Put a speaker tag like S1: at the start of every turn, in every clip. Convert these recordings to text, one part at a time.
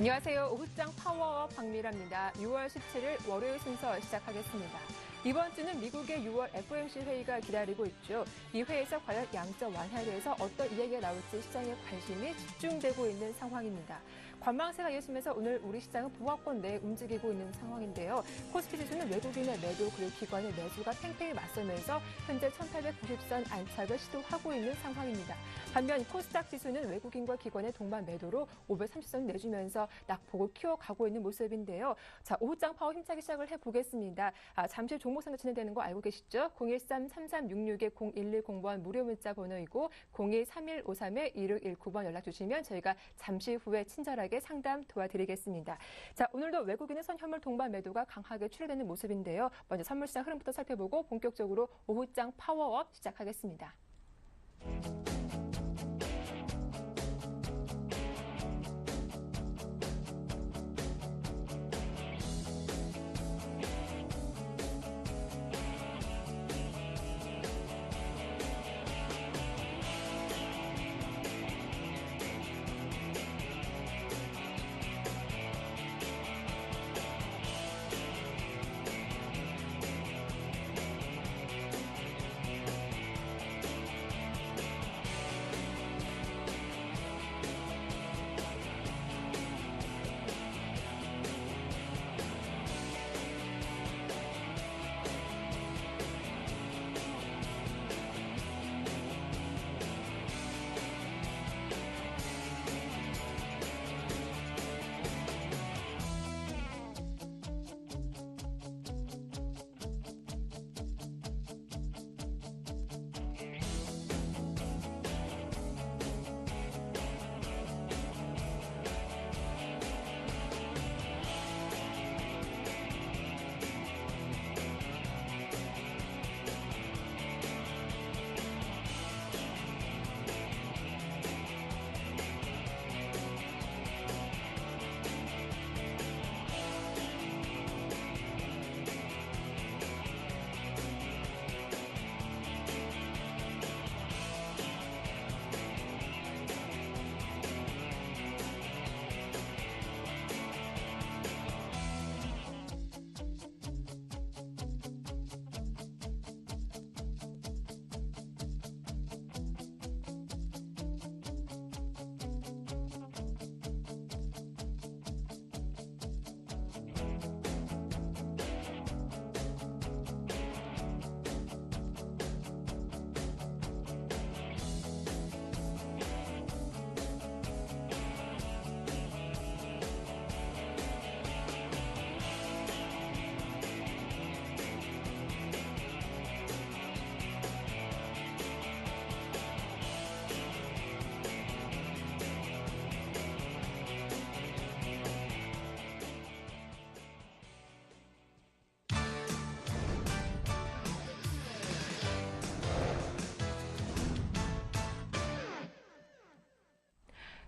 S1: 안녕하세요. 오후장 파워업 박미라입니다. 6월 17일 월요일 순서 시작하겠습니다. 이번 주는 미국의 6월 FOMC 회의가 기다리고 있죠. 이 회의에서 과연 양적 완화에 대해서 어떤 이야기가 나올지 시장의 관심이 집중되고 있는 상황입니다. 관망세가 이어지면서 오늘 우리 시장은 보합권 내에 움직이고 있는 상황인데요. 코스피 지수는 외국인의 매도 그리고 기관의 매수가 팽팽히 맞서면서 현재 1890선 안착을 시도하고 있는 상황입니다. 반면 코스닥 지수는 외국인과 기관의 동반 매도로 530선 내주면서 낙폭을 키워가고 있는 모습인데요. 자, 오후장 파워 힘차게 시작을 해보겠습니다. 잠시 종목 상담 진행되는 거 알고 계시죠? 013-3366-0110번 무료 문자 번호이고 02-3153-1619번 연락 주시면 저희가 잠시 후에 친절하게 상담 도와드리겠습니다. 자, 오늘도 외국인의 선현물 동반 매도가 강하게 출현되는 모습인데요. 먼저 선물시장 흐름부터 살펴보고 본격적으로 오후장 파워업 시작하겠습니다.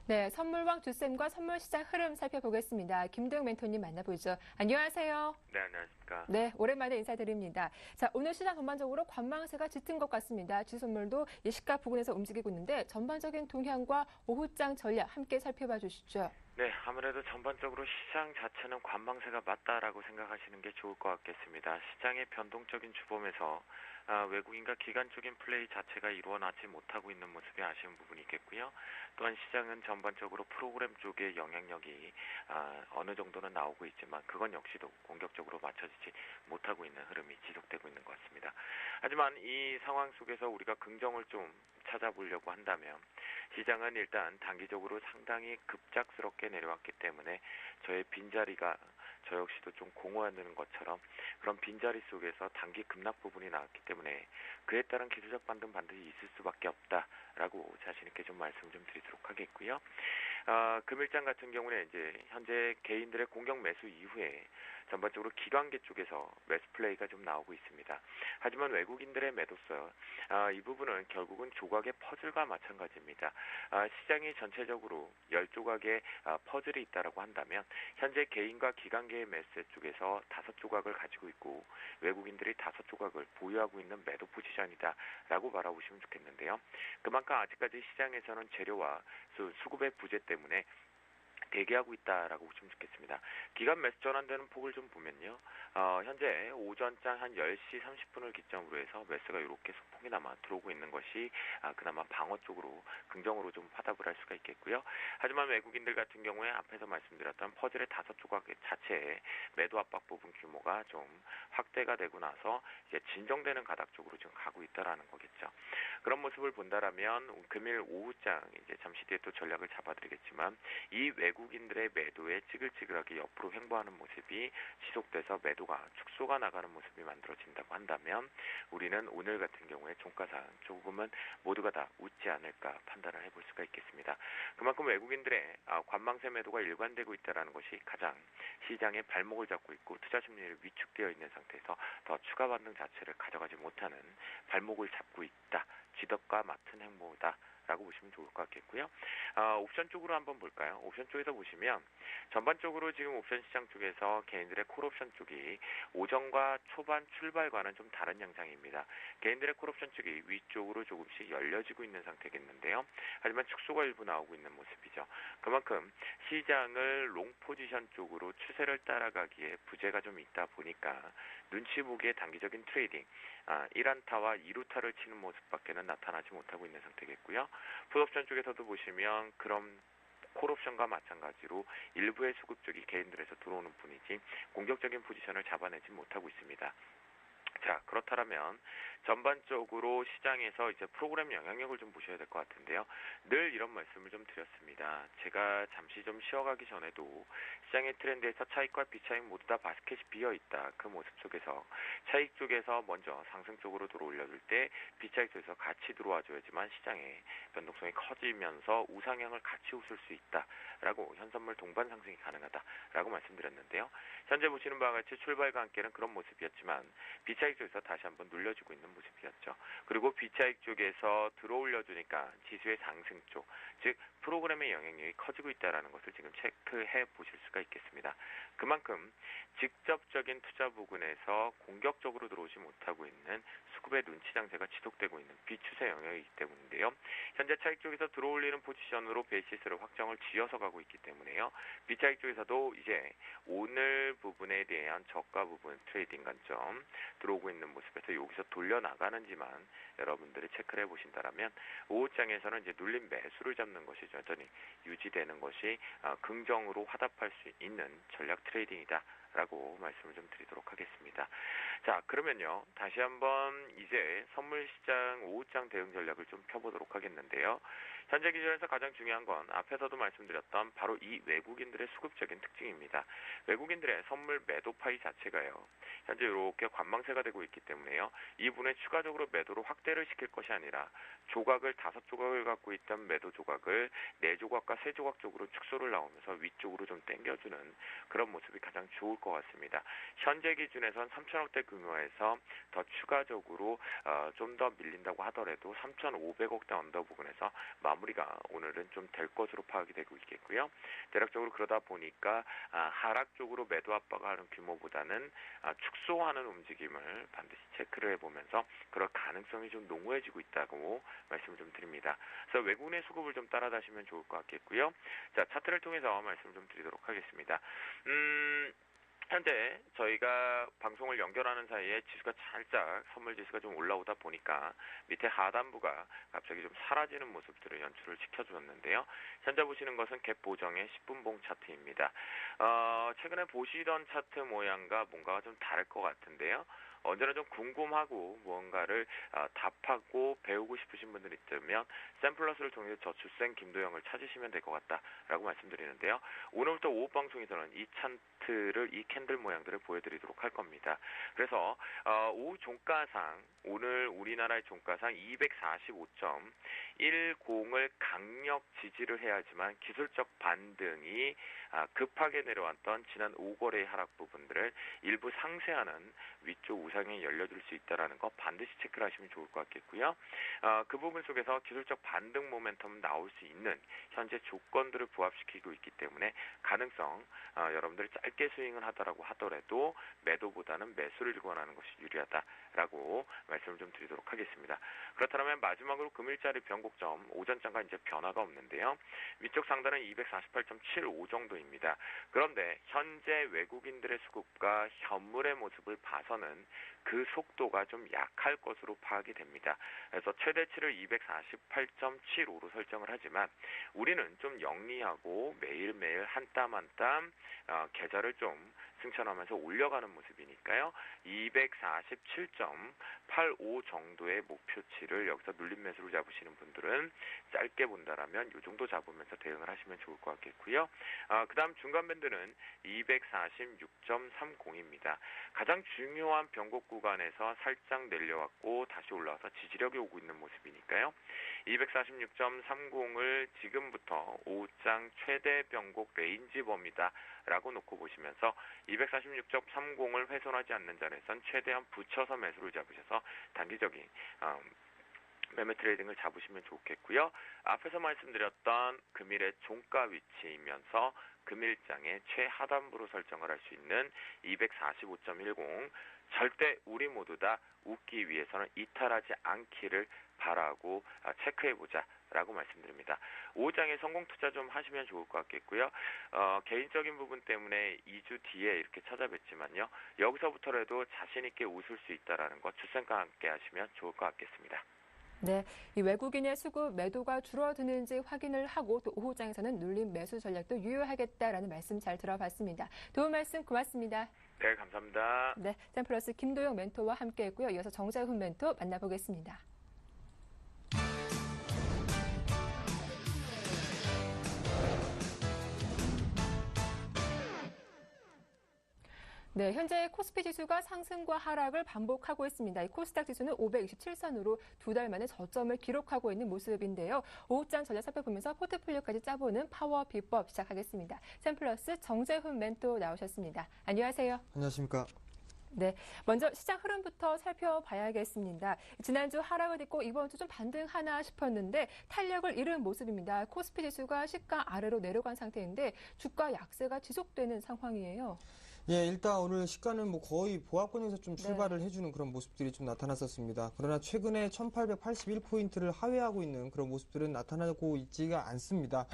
S1: 네, 선물왕 주쌤과 선물시장 흐름 살펴보겠습니다. 김도영 멘토님 만나보죠. 안녕하세요.
S2: 네, 안녕하십니까.
S1: 네, 오랜만에 인사드립니다. 자, 오늘 시장 전반적으로 관망세가 짙은 것 같습니다. 주선물도 시가 부근에서 움직이고 있는데 전반적인 동향과 오후장 전략 함께 살펴봐 주시죠.
S2: 네, 아무래도 전반적으로 시장 자체는 관망세가 맞다라고 생각하시는 게 좋을 것 같겠습니다. 시장의 변동적인 주범에서 외국인과 기관적인 플레이 자체가 이루어나지 못하고 있는 모습이 아쉬운 부분이 있겠고요. 또한 시장은 전반적으로 프로그램 쪽의 영향력이 어느 정도는 나오고 있지만 그건 역시도 공격적으로 맞춰지지 못하고 있는 흐름이 지속되고 있는 것 같습니다. 하지만 이 상황 속에서 우리가 긍정을 좀 찾아보려고 한다면 시장은 일단 단기적으로 상당히 급작스럽게 내려왔기 때문에 저의 빈자리가 저 역시도 좀 공허하는 것처럼 그런 빈자리 속에서 단기 급락 부분이 나왔기 때문에 그에 따른 기술적 반등 반드시 있을 수밖에 없다라고 자신 있게 좀 말씀 좀 드리도록 하겠고요. 금일장 같은 경우는 이제 현재 개인들의 공격 매수 이후에 전반적으로 기관계 쪽에서 매수 플레이가 좀 나오고 있습니다. 하지만 외국인들의 매도서 이 부분은 결국은 조각의 퍼즐과 마찬가지입니다. 시장이 전체적으로 10조각의 퍼즐이 있다라고 한다면 현재 개인과 기관계의 매수 쪽에서 5조각을 가지고 있고 외국인들이 5조각을 보유하고 있는 매도 포지션이다라고 바라보시면 좋겠는데요. 그만큼 아직까지 시장에서는 재료와 수급의 부재 때문에 대기하고 있다라고 보시면 좋겠습니다. 기간 매수 전환되는 폭을 좀 보면요. 현재 오전장 한 10시 30분을 기점으로 해서 매수가 이렇게 소폭이나마 들어오고 있는 것이 그나마 방어 쪽으로 긍정으로 좀 화답을 할 수가 있겠고요. 하지만 외국인들 같은 경우에 앞에서 말씀드렸던 퍼즐의 5조각 자체의 매도 압박 부분 규모가 좀 확대가 되고 나서 이제 진정되는 가닥 쪽으로 지금 가고 있다라는 거겠죠. 그런 모습을 본다라면 금일 오후장 이제 잠시 뒤에 또 전략을 잡아드리겠지만 이 외국인들의 매도에 찌글찌글하게 옆으로 횡보하는 모습이 지속돼서 매도가 축소가 나가는 모습이 만들어진다고 한다면 우리는 오늘 같은 경우에 종가상 조금은 모두가 다 웃지 않을까 판단을 해볼 수가 있겠습니다. 그만큼 외국인들의 관망세 매도가 일관되고 있다는 것이 가장 시장의 발목을 잡고 있고 투자 심리를 위축되어 있는 상태에서 더 추가 반등 자체를 가져가지 못하는 발목을 잡고 있다. 쥐덕과 맡은 행보다 라고 보시면 좋을 것 같겠고요. 옵션 쪽으로 한번 볼까요? 옵션 쪽에서 보시면 전반적으로 지금 옵션 시장 쪽에서 개인들의 콜옵션 쪽이 오전과 초반 출발과는 좀 다른 양상입니다. 개인들의 콜옵션 쪽이 위쪽으로 조금씩 열려지고 있는 상태겠는데요. 하지만 축소가 일부 나오고 있는 모습이죠. 그만큼 시장을 롱 포지션 쪽으로 추세를 따라가기에 부재가 좀 있다 보니까 눈치 보기에 단기적인 트레이딩 1안타와 2루타를 치는 모습밖에는 나타나지 못하고 있는 상태겠고요. 풋옵션 쪽에서도 보시면 그럼 콜옵션과 마찬가지로 일부의 수급 쪽이 개인들에서 들어오는 뿐이지 공격적인 포지션을 잡아내지 못하고 있습니다. 자, 그렇다면 전반적으로 시장에서 이제 프로그램 영향력을 좀 보셔야 될 것 같은데요. 늘 이런 말씀을 좀 드렸습니다. 제가 잠시 좀 쉬어가기 전에도 시장의 트렌드에서 차익과 비차익 모두 다 바스켓이 비어있다. 그 모습 속에서 차익 쪽에서 먼저 상승 쪽으로 들어올려줄 때 비차익 쪽에서 같이 들어와줘야지만 시장의 변동성이 커지면서 우상향을 같이 웃을 수 있다라고 현선물 동반 상승이 가능하다라고 말씀드렸는데요. 현재 보시는 바와 같이 출발과 함께는 그런 모습이었지만 비차익 쪽에서 다시 한번 눌려주고 있는 모습이었죠. 그리고 비차익 쪽에서 들어올려주니까 지수의 상승 쪽, 즉 프로그램의 영향력이 커지고 있다는 것을 지금 체크해 보실 수가 있겠습니다. 그만큼 직접적인 투자 부근에서 공격적으로 들어오지 못하고 있는 수급의 눈치 장세가 지속되고 있는 비추세 영역이기 때문인데요. 현재 차익 쪽에서 들어올리는 포지션으로 베이시스를 확정을 지어서 가고 있기 때문에요. 비차익 쪽에서도 이제 오늘 부분에 대한 저가 부분 트레이딩 관점 들어오고 있는 모습에서 여기서 돌려나가는지만 여러분들이 체크를 해보신다면 오후장에서는 이제 눌린 매수를 잡는 것이 여전히 유지되는 것이 긍정으로 화답할 수 있는 전략 트레이딩이다. 라고 말씀을 좀 드리도록 하겠습니다. 자, 그러면요. 다시 한번 이제 선물시장 오후장 대응 전략을 좀 펴보도록 하겠는데요. 현재 기준에서 가장 중요한 건 앞에서도 말씀드렸던 바로 이 외국인들의 수급적인 특징입니다. 외국인들의 선물 매도 파이 자체가요. 현재 이렇게 관망세가 되고 있기 때문에요. 이 분에 추가적으로 매도를 확대를 시킬 것이 아니라 조각을 5조각을 갖고 있던 매도 조각을 4조각과 3조각 쪽으로 축소를 나오면서 위쪽으로 좀 당겨주는 그런 모습이 가장 좋을 것 같습니다. 현재 기준에선 3천억대 규모에서 더 추가적으로 좀 더 밀린다고 하더라도 3,500억대 언더 부근에서 마무리가 오늘은 좀 될 것으로 파악이 되고 있겠고요. 대략적으로 그러다 보니까 하락 쪽으로 매도 압박하는 규모보다는 축소하는 움직임을 반드시 체크를 해보면서 그럴 가능성이 좀 농후해지고 있다고 말씀을 좀 드립니다. 그래서 외국인의 수급을 좀 따라다시면 좋을 것 같겠고요. 자, 차트를 통해서 말씀을 좀 드리도록 하겠습니다. 현재 저희가 방송을 연결하는 사이에 지수가 살짝 선물 지수가 좀 올라오다 보니까 밑에 하단부가 갑자기 좀 사라지는 모습들을 연출을 시켜주었는데요. 현재 보시는 것은 갭 보정의 10분봉 차트입니다. 최근에 보시던 차트 모양과 뭔가가 좀 다를 것 같은데요. 언제나 좀 궁금하고 무언가를 답하고 배우고 싶으신 분들이 있다면 샘플러스를 통해서 저 주생 김도영을 찾으시면 될 것 같다라고 말씀드리는데요. 오늘부터 오후 방송에서는 이 차트를 이 캔들 모양들을 보여드리도록 할 겁니다. 그래서 오후 종가상 오늘 우리나라의 종가상 245.10을 강력 지지를 해야지만 기술적 반등이 급하게 내려왔던 지난 5거래의 하락 부분들을 일부 상쇄하는 위쪽 우상향이 열려줄 수 있다는 거 반드시 체크를 하시면 좋을 것 같겠고요. 그 부분 속에서 기술적 반등 모멘텀 나올 수 있는 현재 조건들을 부합시키고 있기 때문에 가능성 여러분들이 짧게 스윙을 하더라고 하더라도 매도보다는 매수를 일관하는 것이 유리하다라고 말씀을 좀 드리도록 하겠습니다. 그렇다면 마지막으로 금일자리 변곡점 오전장과 이제 변화가 없는데요. 위쪽 상단은 248.75 정도입니다. 그런데 현재 외국인들의 수급과 현물의 모습을 봐서는 그 속도가 좀 약할 것으로 파악이 됩니다. 그래서 최대치를 248.75로 설정을 하지만 우리는 좀 영리하고 매일매일 한 땀 한 땀 계좌를 좀 승천하면서 올려가는 모습이니까요. 247.85 정도의 목표치를 여기서 눌림 매수를 잡으시는 분들은 짧게 본다라면 이 정도 잡으면서 대응을 하시면 좋을 것 같겠고요. 그 다음 중간 밴드는 246.30입니다. 가장 중요한 변곡 구간에서 살짝 내려왔고 다시 올라와서 지지력이 오고 있는 모습이니까요. 246.30을 지금부터 5장 최대 변곡 레인지 범위다 라고 놓고 보시면서 246.30을 훼손하지 않는 자리에선 최대한 붙여서 매수를 잡으셔서 단기적인 매매 트레이딩을 잡으시면 좋겠고요. 앞에서 말씀드렸던 금일의 종가 위치이면서 금일장의 최하단부로 설정을 할 수 있는 245.10 절대 우리 모두 다 웃기 위해서는 이탈하지 않기를 바라고 체크해보자 라고 말씀드립니다. 5장에 성공 투자 좀 하시면 좋을 것 같겠고요. 개인적인 부분 때문에 2주 뒤에 이렇게 찾아뵙지만요. 여기서부터라도 자신있게 웃을 수 있다는 거 추천과 함께 하시면 좋을 것 같겠습니다.
S1: 네, 이 외국인의 수급 매도가 줄어드는지 확인을 하고 또 오후장에서는 눌림 매수 전략도 유효하겠다라는 말씀 잘 들어봤습니다. 도움 말씀 고맙습니다.
S2: 네, 감사합니다.
S1: 네, 샘플러스 김도영 멘토와 함께했고요. 이어서 정재훈 멘토 만나보겠습니다. 네, 현재 코스피 지수가 상승과 하락을 반복하고 있습니다. 이 코스닥 지수는 527선으로 두 달 만에 저점을 기록하고 있는 모습인데요. 오후장 전략 살펴보면서 포트폴리오까지 짜보는 파워 비법 시작하겠습니다. 샘플러스 정재훈 멘토 나오셨습니다. 안녕하세요.
S3: 안녕하십니까.
S1: 네, 먼저 시장 흐름부터 살펴봐야겠습니다. 지난주 하락을 딛고 이번 주 좀 반등하나 싶었는데 탄력을 잃은 모습입니다. 코스피 지수가 시가 아래로 내려간 상태인데 주가 약세가 지속되는 상황이에요.
S3: 예, 일단 오늘 시가는 뭐 거의 보합권에서 좀 출발을 해주는 그런 모습들이 좀 나타났었습니다. 그러나 최근에 1881포인트를 하회하고 있는 그런 모습들은 나타나고 있지가 않습니다.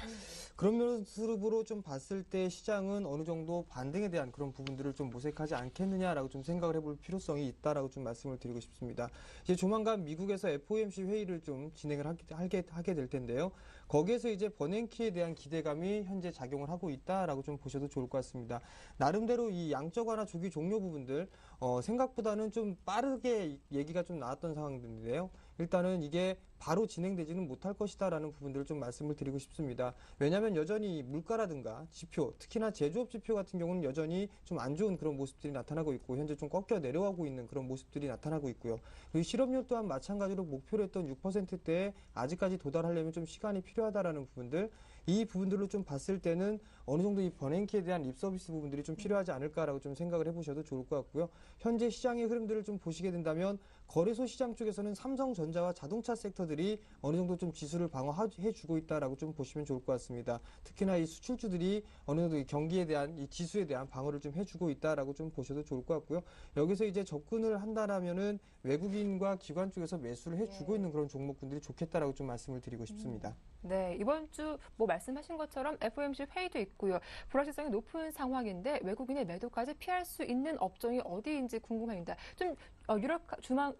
S3: 그런 모습으로 좀 봤을 때 시장은 어느 정도 반등에 대한 그런 부분들을 좀 모색하지 않겠느냐라고 좀 생각을 해볼 필요성이 있다라고 좀 말씀을 드리고 싶습니다. 이제 조만간 미국에서 FOMC 회의를 좀 진행을 하게 될 텐데요. 거기에서 이제 버냉키에 대한 기대감이 현재 작용을 하고 있다라고 좀 보셔도 좋을 것 같습니다. 나름대로 이 양적 완화 주기 종료 부분들 생각보다는 좀 빠르게 얘기가 좀 나왔던 상황들인데요. 일단은 이게 바로 진행되지는 못할 것이다라는 부분들을 좀 말씀을 드리고 싶습니다. 왜냐하면 여전히 물가라든가 지표, 특히나 제조업 지표 같은 경우는 여전히 좀 안 좋은 그런 모습들이 나타나고 있고 현재 좀 꺾여 내려가고 있는 그런 모습들이 나타나고 있고요. 그리고 실업률 또한 마찬가지로 목표로 했던 6%대에 아직까지 도달하려면 좀 시간이 필요하다라는 부분들, 이 부분들로 좀 봤을 때는 어느 정도 이 버냉키에 대한 립서비스 부분들이 좀 필요하지 않을까라고 좀 생각을 해보셔도 좋을 것 같고요. 현재 시장의 흐름들을 좀 보시게 된다면 거래소 시장 쪽에서는 삼성전자와 자동차 섹터들이 어느 정도 좀 지수를 방어해주고 있다라고 좀 보시면 좋을 것 같습니다. 특히나 이 수출주들이 어느 정도 이 경기에 대한 이 지수에 대한 방어를 좀 해주고 있다라고 좀 보셔도 좋을 것 같고요. 여기서 이제 접근을 한다라면은 외국인과 기관 쪽에서 매수를 해주고 있는 그런 종목군들이 좋겠다라고 좀 말씀을 드리고 싶습니다.
S1: 네, 이번 주 뭐 말씀하신 것처럼 FOMC 회의도 있고요. 불확실성이 높은 상황인데 외국인의 매도까지 피할 수 있는 업종이 어디인지 궁금합니다. 좀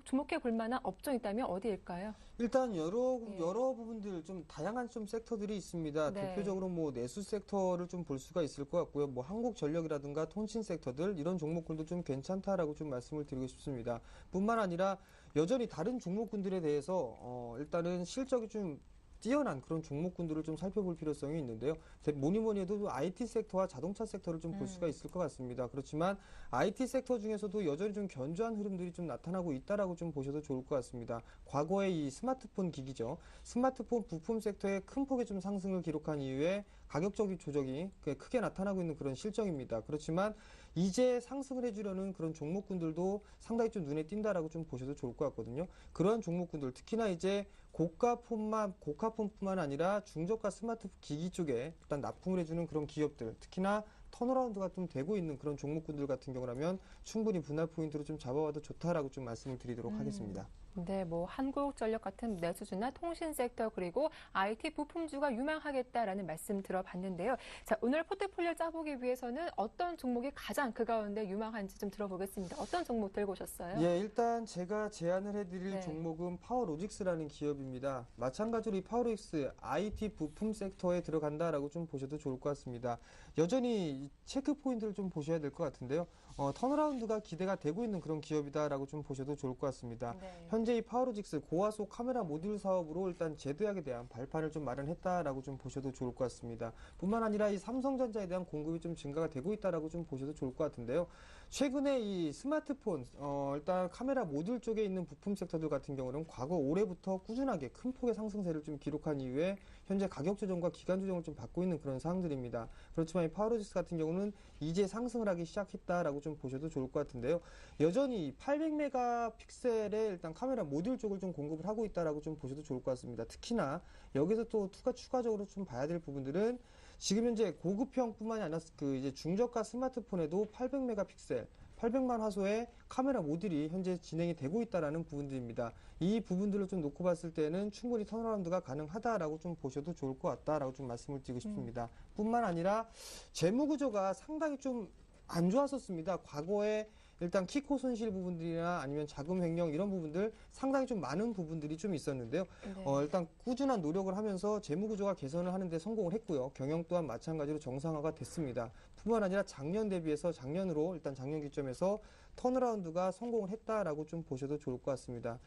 S1: 주목해 볼 만한 업종이 있다면 어디일까요?
S3: 일단 여러 부분들 좀 다양한 좀 섹터들이 있습니다.
S1: 네.
S3: 대표적으로 뭐 내수 섹터를 좀 볼 수가 있을 것 같고요. 뭐 한국전력이라든가 통신 섹터들 이런 종목군도 좀 괜찮다라고 좀 말씀을 드리고 싶습니다. 뿐만 아니라 여전히 다른 종목군들에 대해서 일단은 실적이 좀 뛰어난 그런 종목군들을 좀 살펴볼 필요성이 있는데요. 뭐니 해도 IT 섹터와 자동차 섹터를 좀 볼 수가 있을 것 같습니다. 그렇지만 IT 섹터 중에서도 여전히 좀 견조한 흐름들이 좀 나타나고 있다라고 좀 보셔도 좋을 것 같습니다. 과거에 이 스마트폰 기기죠. 스마트폰 부품 섹터의 큰 폭의 좀 상승을 기록한 이후에 가격적인 조정이 크게 나타나고 있는 그런 실정입니다. 그렇지만 이제 상승을 해주려는 그런 종목군들도 상당히 좀 눈에 띈다라고 좀 보셔도 좋을 것 같거든요. 그러한 종목군들, 특히나 이제 고가폰뿐만 아니라 중저가 스마트 기기 쪽에 일단 납품을 해주는 그런 기업들, 특히나 턴어라운드가 좀 되고 있는 그런 종목군들 같은 경우라면 충분히 분할 포인트로 좀 잡아와도 좋다라고 좀 말씀을 드리도록 하겠습니다.
S1: 네, 뭐 한국전력 같은 내수주나 통신 섹터 그리고 IT 부품주가 유망하겠다라는 말씀 들어봤는데요. 자, 오늘 포트폴리오 짜보기 위해서는 어떤 종목이 가장 그 가운데 유망한지 좀 들어보겠습니다. 어떤 종목 들고 오셨어요?
S3: 예, 일단 제가 제안을 해드릴
S1: 네.
S3: 종목은 파워로직스라는 기업입니다. 마찬가지로 이 파워로직스 IT 부품 섹터에 들어간다라고 좀 보셔도 좋을 것 같습니다. 여전히 체크 포인트를 좀 보셔야 될 것 같은데요. 턴어라운드가 기대가 되고 있는 그런 기업이다라고 좀 보셔도 좋을 것 같습니다.
S1: 네.
S3: 현재 이 파워로직스 고화소 카메라 모듈 사업으로 일단 제도약에 대한 발판을 좀 마련했다라고 좀 보셔도 좋을 것 같습니다. 뿐만 아니라 이 삼성전자에 대한 공급이 좀 증가가 되고 있다라고 좀 보셔도 좋을 것 같은데요. 최근에 이 스마트폰, 일단 카메라 모듈 쪽에 있는 부품 섹터들 같은 경우는 과거 올해부터 꾸준하게 큰 폭의 상승세를 좀 기록한 이후에 현재 가격 조정과 기간 조정을 좀 받고 있는 그런 상황들입니다. 그렇지만 이 파워로직스 같은 경우는 이제 상승을 하기 시작했다라고 좀 보셔도 좋을 것 같은데요. 여전히 800메가픽셀의 일단 카메라 모듈 쪽을 좀 공급을 하고 있다라고 좀 보셔도 좋을 것 같습니다. 특히나 여기서 또 추가적으로 좀 봐야 될 부분들은 지금 현재 고급형뿐만이 아니라 그 이제 중저가 스마트폰에도 800메가픽셀 800만 화소의 카메라 모듈이 현재 진행이 되고 있다라는 부분들입니다. 이 부분들을 좀 놓고 봤을 때는 충분히 턴어라운드가 가능하다라고 좀 보셔도 좋을 것 같다라고 좀 말씀을 드리고 싶습니다. 뿐만 아니라 재무 구조가 상당히 좀 안 좋았었습니다. 과거에 일단 키코 손실 부분들이나 아니면 자금 횡령 이런 부분들 상당히 좀 많은 부분들이 좀 있었는데요.
S1: 네.
S3: 일단 꾸준한 노력을 하면서 재무 구조가 개선을 하는데 성공을 했고요. 경영 또한 마찬가지로 정상화가 됐습니다. 뿐만 아니라 작년 대비해서 작년으로 일단 작년 기점에서 턴어라운드가 성공을 했다라고 좀 보셔도 좋을 것 같습니다.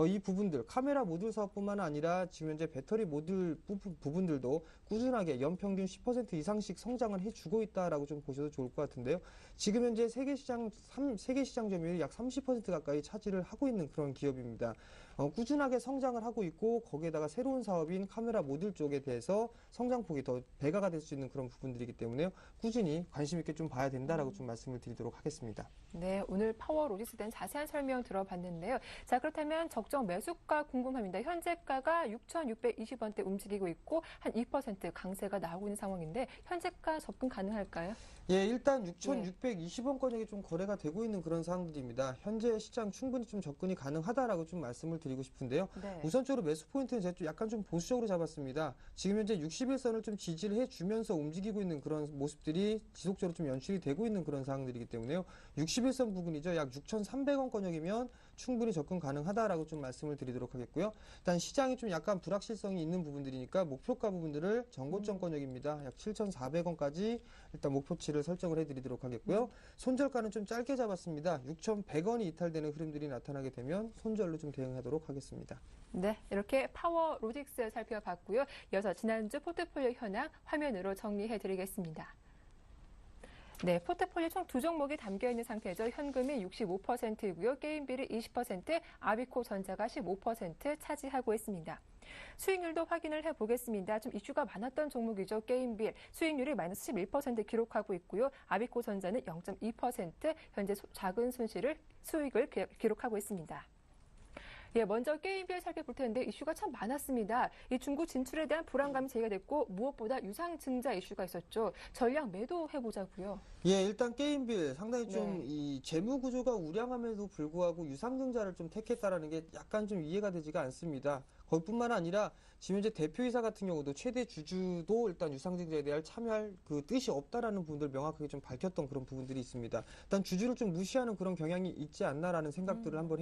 S3: 이 부분들 카메라 모듈 사업뿐만 아니라 지금 현재 배터리 모듈 부분들도 꾸준하게 연평균 10% 이상씩 성장을 해주고 있다라고 좀 보셔도 좋을 것 같은데요. 지금 현재 세계 시장 점유율이 약 30% 가까이 차지를 하고 있는 그런 기업입니다. 꾸준하게 성장을 하고 있고 거기에다가 새로운 사업인 카메라 모듈 쪽에 대해서 성장폭이 더 배가가 될 수 있는 그런 부분들이기 때문에요. 꾸준히 관심 있게 좀 봐야 된다라고 좀 말씀을 드리도록 하겠습니다.
S1: 네, 오늘 파워로직스에 대한 자세한 설명 들어봤는데요. 자, 그렇다면 적정 매수가 궁금합니다. 현재가가 6,620원대 움직이고 있고 한 2% 강세가 나오고 있는 상황인데 현재가 접근 가능할까요?
S3: 예, 일단 6,620원권역이 좀 거래가 되고 있는 그런 상황들입니다. 현재 시장 충분히 좀 접근이 가능하다라고 좀 말씀을 드리고 싶은데요.
S1: 네.
S3: 우선적으로 매수 포인트는 제가 좀 약간 좀 보수적으로 잡았습니다. 지금 현재 61선을 좀 지지를 해주면서 움직이고 있는 그런 모습들이 지속적으로 좀 연출이 되고 있는 그런 상황들이기 때문에요. 61선 부근이죠. 약 6,300원권역이면 충분히 접근 가능하다라고 좀 말씀을 드리도록 하겠고요. 일단 시장이 좀 약간 불확실성이 있는 부분들이니까 목표가 부분들을 정고점권역입니다. 약 7,400원까지 일단 목표치를 설정을 해드리도록 하겠고요. 손절가는 좀 짧게 잡았습니다. 6,100원이 이탈되는 흐름들이 나타나게 되면 손절로 좀 대응하도록 하겠습니다.
S1: 네, 이렇게 파워로직스 살펴봤고요. 이어서 지난주 포트폴리오 현황 화면으로 정리해드리겠습니다. 네, 포트폴리오 총 두 종목이 담겨있는 상태죠. 현금이 65%이고요. 게임비리 20%, 아비코 전자가 15% 차지하고 있습니다. 수익률도 확인을 해보겠습니다. 좀 이슈가 많았던 종목이죠. 게임빌 수익률이 마이너스 11% 기록하고 있고요. 아비코 전자는 0.2% 현재 작은 수익을 기록하고 있습니다. 예, 먼저 게임빌 살펴볼 텐데 이슈가 참 많았습니다. 이 중국 진출에 대한 불안감이 제기가 됐고 무엇보다 유상증자 이슈가 있었죠. 전량 매도해보자고요.
S3: 예, 일단 게임빌 상당히 좀
S1: 네.
S3: 이 재무 구조가 우량함에도 불구하고 유상증자를 좀 택했다라는 게 약간 좀 이해가 되지가 않습니다. 거기뿐만 아니라 지금 현재 대표이사 같은 경우도 최대 주주도 일단 유상증자에 대한 참여할 그 뜻이 없다라는 부분들 명확하게 좀 밝혔던 그런 부분들이 있습니다. 일단 주주를 좀 무시하는 그런 경향이 있지 않나라는 생각들을 한번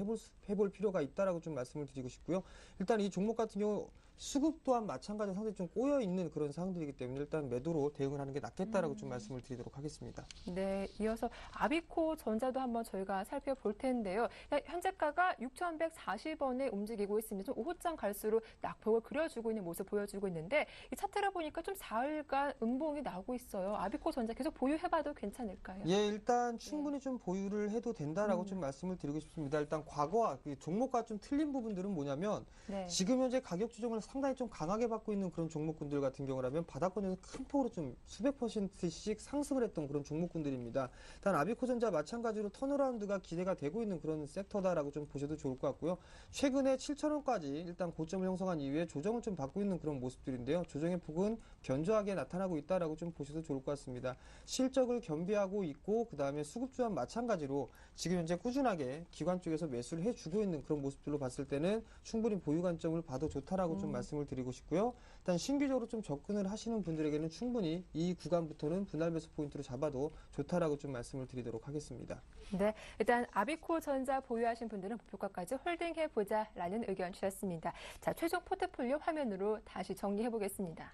S3: 해볼 필요가 있다라고 좀 말씀을 드리고 싶고요. 일단 이 종목 같은 경우 수급 또한 마찬가지로 상당히 좀 꼬여 있는 그런 상황들이기 때문에 일단 매도로 대응을 하는 게 낫겠다라고 좀 말씀을 드리도록 하겠습니다.
S1: 네, 이어서 아비코 전자도 한번 저희가 살펴볼 텐데요. 현재가가 6,140원에 움직이고 있습니다. 좀 오후장 갈수록 낙폭을 그려주고 있는 모습 보여주고 있는데 이 차트를 보니까 좀 4일간 음봉이 나오고 있어요. 아비코 전자 계속 보유해봐도 괜찮을까요?
S3: 예, 일단 충분히 좀 보유를 해도 된다라고 좀 말씀을 드리고 싶습니다. 일단 과거와 종목과 좀 틀린 부분들은 뭐냐면
S1: 네.
S3: 지금 현재 가격 조정을 상당히 좀 강하게 받고 있는 그런 종목군들 같은 경우라면 바닥권에서 큰 폭으로 좀 수백 %씩 상승을 했던 그런 종목군들입니다. 단 아비코전자 마찬가지로 턴어라운드가 기대가 되고 있는 그런 섹터다라고 좀 보셔도 좋을 것 같고요. 최근에 7,000원까지 일단 고점을 형성한 이후에 조정을 좀 받고 있는 그런 모습들인데요. 조정의 폭은 견조하게 나타나고 있다라고 좀 보셔도 좋을 것 같습니다. 실적을 겸비하고 있고 그다음에 수급 주와 마찬가지로 지금 현재 꾸준하게 기관 쪽에서 매수를 해주고 있는 그런 모습들로 봤을 때는 충분히 보유 관점을 봐도 좋다라고 좀 말씀을 드리고 싶고요. 일단 신규적으로 좀 접근을 하시는 분들에게는 충분히 이 구간부터는 분할 매수 포인트로 잡아도 좋다라고 좀 말씀을 드리도록 하겠습니다.
S1: 네, 일단 아비코 전자 보유하신 분들은 목표가까지 홀딩해보자라는 의견 주셨습니다. 자, 최종 포트폴리오 화면으로 다시 정리해보겠습니다.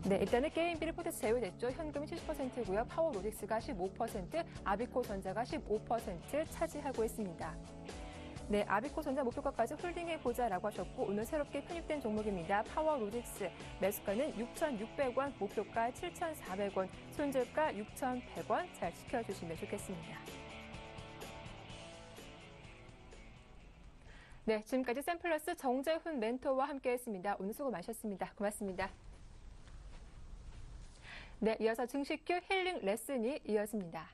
S1: 네, 일단은 게임비를 포트에서 제외됐죠. 현금이 70%고요. 파워로직스가 15%, 아비코 전자가 15% 차지하고 있습니다. 네, 아비코 전자 목표가까지 홀딩해보자라고 하셨고 오늘 새롭게 편입된 종목입니다. 파워로직스 매수가는 6,600원, 목표가 7,400원, 손절가 6,100원 잘 지켜주시면 좋겠습니다. 네, 지금까지 샘플러스 정재훈 멘토와 함께했습니다. 오늘 수고 많으셨습니다. 고맙습니다. 네, 이어서 증식큐 힐링 레슨이 이어집니다.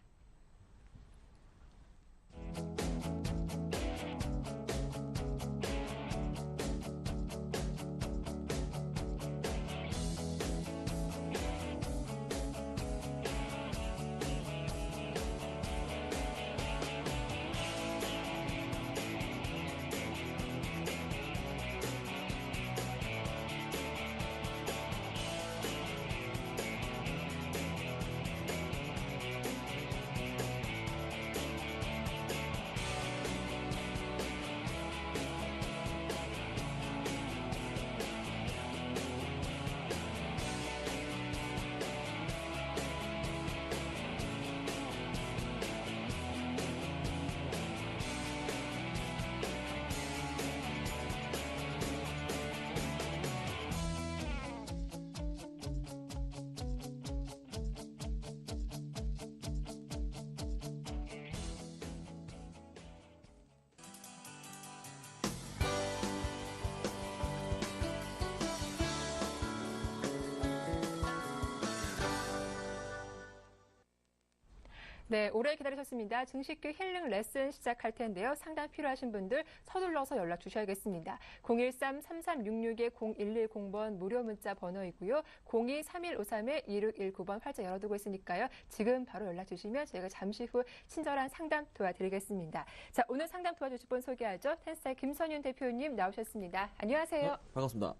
S1: 네, 오래 기다리셨습니다. 증식규 힐링 레슨 시작할 텐데요. 상담 필요하신 분들 서둘러서 연락 주셔야겠습니다. 013-3366-0110번 무료 문자 번호이고요. 02-3153-2619번 활짝 열어두고 있으니까요. 지금 바로 연락 주시면 저희가 잠시 후 친절한 상담 도와드리겠습니다. 자, 오늘 상담 도와주실 분 소개하죠. 텐스타의 김선윤 대표님 나오셨습니다. 안녕하세요.
S4: 반갑습니다.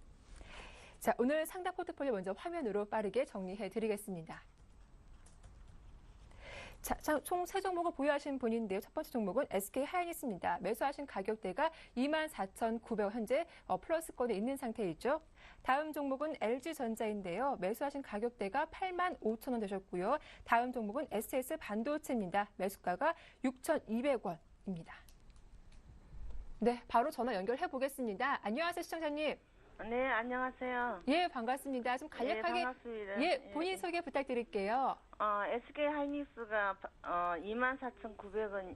S1: 자, 오늘 상담 포트폴리오 먼저 화면으로 빠르게 정리해 드리겠습니다. 자, 총 3종목을 보유하신 분인데요. 첫 번째 종목은 SK하이닉스입니다. 매수하신 가격대가 24,900원 현재 플러스권에 있는 상태이죠. 다음 종목은 LG전자인데요. 매수하신 가격대가 85,000원 되셨고요. 다음 종목은 SS 반도체입니다. 매수가가 6,200원입니다. 네, 바로 전화 연결해 보겠습니다. 안녕하세요, 시청자님.
S5: 네, 안녕하세요.
S1: 예, 반갑습니다. 좀 간략하게
S5: 네, 반갑습니다.
S1: 예, 본인 소개 부탁드릴게요.
S5: SK 하이닉스가 24,900원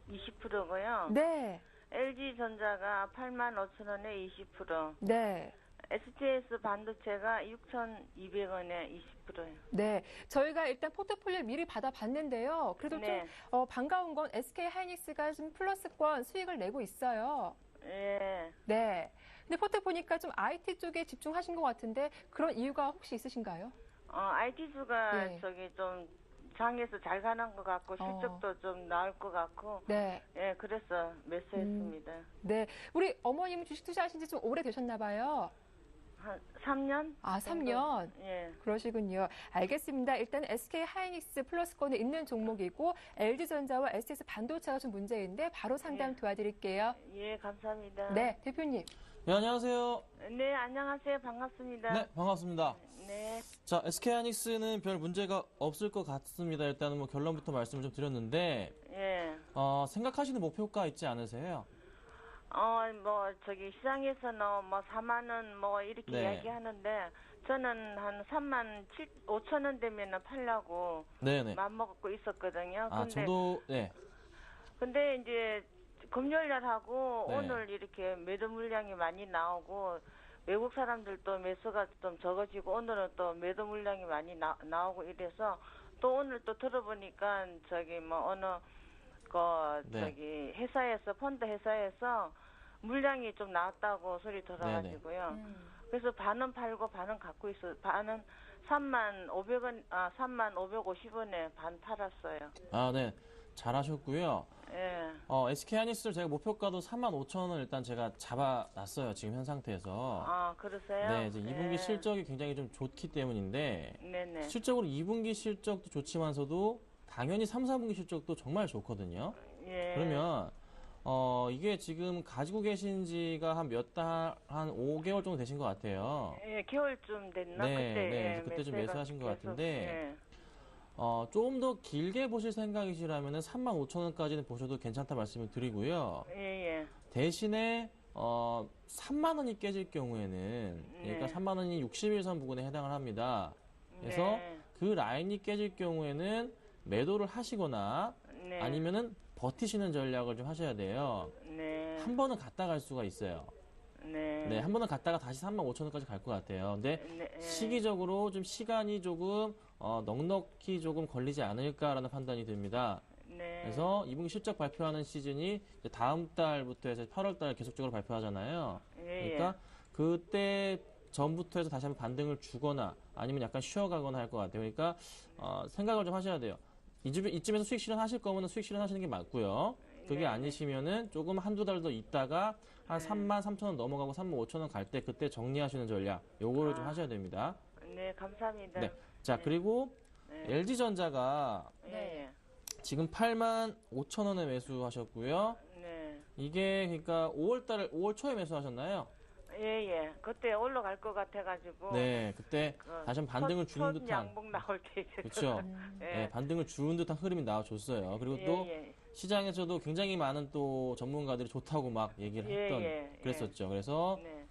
S5: 20%고요.
S1: 네.
S5: LG 전자가 85,000원에 20%.
S1: 네.
S5: STS 반도체가 6,200원에 20%예요.
S1: 네, 저희가 일단 포트폴리오 미리 받아봤는데요. 그래도
S5: 네.
S1: 좀 반가운 건 SK 하이닉스가 좀 플러스권 수익을 내고 있어요.
S5: 예.
S1: 네. 근데 포트 보니까 좀 IT 쪽에 집중하신 것 같은데 그런 이유가 혹시 있으신가요?
S5: IT주가
S1: 예.
S5: 저기 좀 장에서 잘 가는 것 같고 실적도 좀 나을 것 같고.
S1: 네.
S5: 예, 그래서 매수했습니다.
S1: 네. 우리 어머님 주식 투자하신 지 좀 오래 되셨나 봐요.
S5: 한 3년?
S1: 아, 3년?
S5: 예.
S1: 그러시군요. 알겠습니다. 일단 SK 하이닉스 플러스권에 있는 종목이고 LG전자와 STS 반도체가 좀 문제인데 바로 상담
S5: 예.
S1: 도와드릴게요.
S5: 예, 감사합니다.
S1: 네, 대표님.
S4: 네, 안녕하세요.
S5: 네, 안녕하세요. 반갑습니다.
S4: 네, 반갑습니다.
S5: 네.
S4: 자, SK하이닉스는 별 문제가 없을 것 같습니다. 일단은 뭐 결론부터 말씀을 좀 드렸는데,
S5: 예.
S4: 생각하시는 목표가 있지 않으세요?
S5: 시장에서는 뭐 4만 원 뭐 이렇게
S4: 네.
S5: 이야기하는데, 저는 한 3만 5천 원 되면은 팔려고
S4: 네네.
S5: 마음 먹고 있었거든요.
S4: 저도, 네.
S5: 근데 이제 금요일 날하고
S4: 네.
S5: 오늘 이렇게 매도 물량이 많이 나오고, 외국 사람들도 매수가 좀 적어지고, 오늘은 또 매도 물량이 많이 나오고 이래서, 또 오늘 또 들어보니까
S4: 네.
S5: 회사에서, 펀드 회사에서 물량이 좀 나왔다고 소리 들어가지고요. 그래서 반은 팔고 반은 갖고 있어. 반은 3만 550원에 반 팔았어요.
S4: 네. 잘하셨고요.
S5: 예.
S4: SK하이닉스를 제가 목표가도 35,000원을 일단 제가 잡아놨어요. 지금 현 상태에서.
S5: 아, 그러세요?
S4: 네, 이제 2분기
S5: 예.
S4: 실적이 굉장히 좀 좋기 때문인데,
S5: 네네.
S4: 실적으로 2분기 실적도 좋지만서도 당연히 3, 4분기 실적도 정말 좋거든요.
S5: 예.
S4: 그러면 이게 지금 가지고 계신 지가 한 5개월 정도 되신 것 같아요.
S5: 예, 개월쯤 됐나?
S4: 네,
S5: 그때,
S4: 네,
S5: 예,
S4: 그때 좀
S5: 매수가
S4: 매수하신 것
S5: 계속,
S4: 같은데, 좀 더 길게 보실 생각이시라면은 35,000원까지는 보셔도 괜찮다 말씀을 드리고요.
S5: 예, 예.
S4: 대신에 3만 원이 깨질 경우에는, 그러니까
S5: 네.
S4: 3만 원이 60일선 부근에 해당을 합니다. 그래서
S5: 네.
S4: 그 라인이 깨질 경우에는 매도를 하시거나
S5: 네.
S4: 아니면은 버티시는 전략을 좀 하셔야 돼요.
S5: 네.
S4: 한 번은 갔다 갈 수가 있어요.
S5: 네.
S4: 네, 한 번은 갔다가 다시 35,000원까지 갈 것 같아요. 근데
S5: 네.
S4: 시기적으로 좀 시간이 조금 넉넉히 조금 걸리지 않을까라는 판단이 듭니다.
S5: 네.
S4: 그래서 2분기 실적 발표하는 시즌이 이제 다음 달부터 해서 8월 달 계속적으로 발표하잖아요.
S5: 예,
S4: 그러니까 그때 전부터 해서 다시 한번 반등을 주거나 아니면 약간 쉬어가거나 할 것 같아요. 그러니까 생각을 좀 하셔야 돼요. 이쯤에서 수익 실현하실 거면 수익 실현하시는 게 맞고요. 그게
S5: 네.
S4: 아니시면은 조금 한두 달 더 있다가 한 33,000원 넘어가고 35,000원 갈 때 그때 정리하시는 전략 요거를 좀 하셔야 됩니다.
S5: 네, 감사합니다.
S4: 네. 자, 그리고
S5: 네.
S4: LG전자가
S5: 예,
S4: 지금 85,000원에 매수하셨고요.
S5: 네.
S4: 이게 그러니까 5월 초에 매수하셨나요?
S5: 예, 예. 그때 올라갈 것 같아가지고.
S4: 네, 그때 다시 한번 반등을 주는
S5: 첫
S4: 듯한
S5: 양봉 나올 때.
S4: 그렇죠.
S5: 예.
S4: 네, 반등을 주는 듯한 흐름이 나와줬어요. 그리고
S5: 예,
S4: 또
S5: 예.
S4: 시장에서도 굉장히 많은 또 전문가들이 좋다고 막 얘기를
S5: 예,
S4: 했던
S5: 예,
S4: 그랬었죠. 그래서
S5: 네.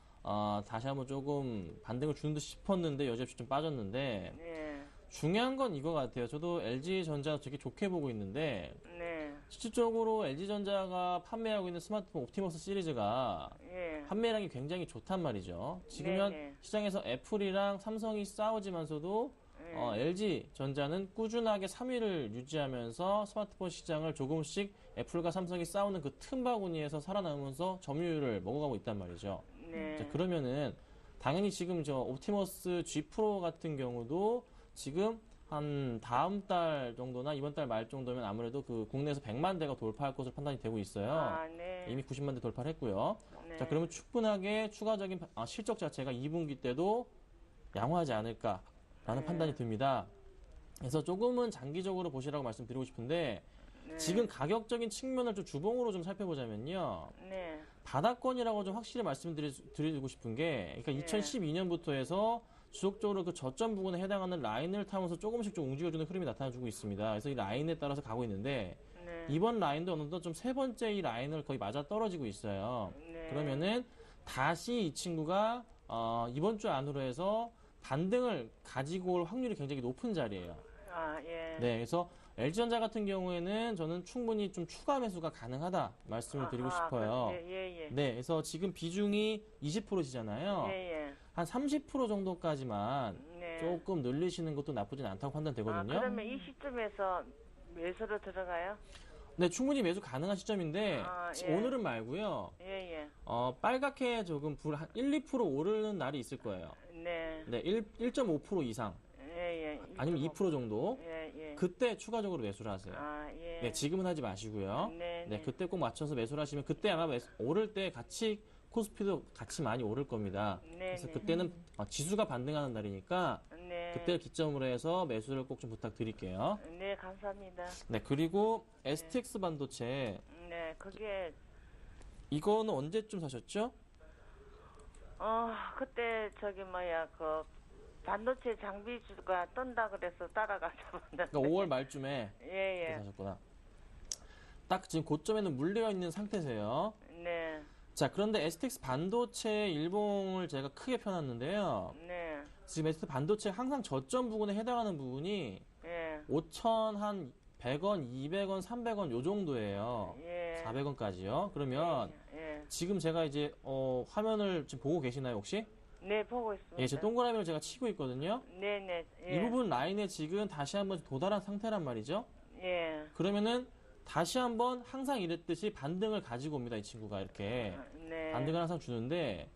S4: 다시 한번 조금 반등을 주는 듯 싶었는데 여지없이 좀 빠졌는데
S5: 네.
S4: 중요한 건 이거 같아요. 저도 LG전자 되게 좋게 보고 있는데
S5: 네.
S4: 실질적으로 LG전자가 판매하고 있는 스마트폰 옵티머스 시리즈가
S5: 예.
S4: 판매량이 굉장히 좋단 말이죠. 지금은
S5: 네네.
S4: 시장에서 애플이랑 삼성이 싸우지만서도
S5: 네.
S4: LG전자는 꾸준하게 3위를 유지하면서 스마트폰 시장을 조금씩 애플과 삼성이 싸우는 그 틈바구니에서 살아남으면서 점유율을 먹어가고 있단 말이죠.
S5: 네.
S4: 자, 그러면은 당연히 지금 저 옵티머스 G 프로 같은 경우도 지금 한 다음 달 정도나 이번 달 말 정도면 아무래도 그 국내에서 100만 대가 돌파할 것으로 판단이 되고 있어요.
S5: 아, 네.
S4: 이미 90만 대 돌파를 했고요.
S5: 네.
S4: 자, 그러면 충분하게 추가적인 실적 자체가 2분기 때도 양호하지 않을까라는 판단이 듭니다. 그래서 조금은 장기적으로 보시라고 말씀드리고 싶은데
S5: 네.
S4: 지금 가격적인 측면을 좀 주봉으로 좀 살펴보자면요.
S5: 네.
S4: 바닥권이라고 좀 확실히 말씀드리고 싶은 게, 그러니까 2012년부터 해서 지속적으로 그 저점 부분에 해당하는 라인을 타면서 조금씩 좀 움직여주는 흐름이 나타나주고 있습니다. 그래서 이 라인에 따라서 가고 있는데,
S5: 네.
S4: 이번 라인도 어느 정도 좀 세 번째 이 라인을 거의 맞아 떨어지고 있어요.
S5: 네.
S4: 그러면은 다시 이 친구가 이번 주 안으로 해서 반등을 가지고 올 확률이 굉장히 높은 자리예요.
S5: 아, 예.
S4: 네, 그래서 LG전자 같은 경우에는 저는 충분히 좀 추가 매수가 가능하다 말씀을 드리고 싶어요.
S5: 예, 예.
S4: 네, 그래서 지금 비중이 20%시잖아요.
S5: 예, 예.
S4: 한 30% 정도까지만
S5: 네.
S4: 조금 늘리시는 것도 나쁘진 않다고 판단되거든요.
S5: 그러면 이 시점에서 매수로 들어가요?
S4: 네, 충분히 매수 가능한 시점인데
S5: 예.
S4: 오늘은 말고요.
S5: 예, 예.
S4: 빨갛게 조금 한 1, 2% 오르는 날이 있을 거예요.
S5: 네.
S4: 네, 1.5% 이상
S5: 예, 예.
S4: 아니면 2% 정도.
S5: 예, 예.
S4: 그때 추가적으로 매수를 하세요.
S5: 아, 예.
S4: 네, 지금은 하지 마시고요.
S5: 네,
S4: 네, 그때 꼭 맞춰서 매수를 하시면 그때 아마 오를 때 같이 코스피도 같이 많이 오를 겁니다.
S5: 네,
S4: 그래서
S5: 네.
S4: 그때는 지수가 반등하는 날이니까
S5: 네.
S4: 그때를 기점으로 해서 매수를 꼭 좀 부탁드릴게요.
S5: 네, 감사합니다.
S4: 네, 그리고 STX 반도체
S5: 네, 그게
S4: 이거는 언제쯤 사셨죠?
S5: 그때 저기 뭐야 그 반도체 장비주가 떤다 그래서 따라가 잡았는데.
S4: 그러니까 5월 말쯤에
S5: 예.
S4: 하셨구나. 딱 지금 고점에는 물려 있는 상태세요.
S5: 네.
S4: 자, 그런데 STX 반도체 일봉을 제가 크게 펴놨는데요.
S5: 네.
S4: 지금 STX 반도체 항상 저점 부분에 해당하는 부분이
S5: 예.
S4: 5천 한 100원, 200원, 300원 요 정도예요.
S5: 예.
S4: 400원까지요. 그러면
S5: 예.
S4: 지금 제가 이제 화면을 지금 보고 계시나요, 혹시?
S5: 네, 보고 있습니다.
S4: 예, 제 동그라미를 제가 치고 있거든요.
S5: 네네. 예.
S4: 이 부분 라인에 지금 다시 한번 도달한 상태란 말이죠.
S5: 예.
S4: 그러면은 다시 한번 항상 이랬듯이 반등을 가지고 옵니다. 이 친구가 이렇게
S5: 네.
S4: 반등을 항상 주는데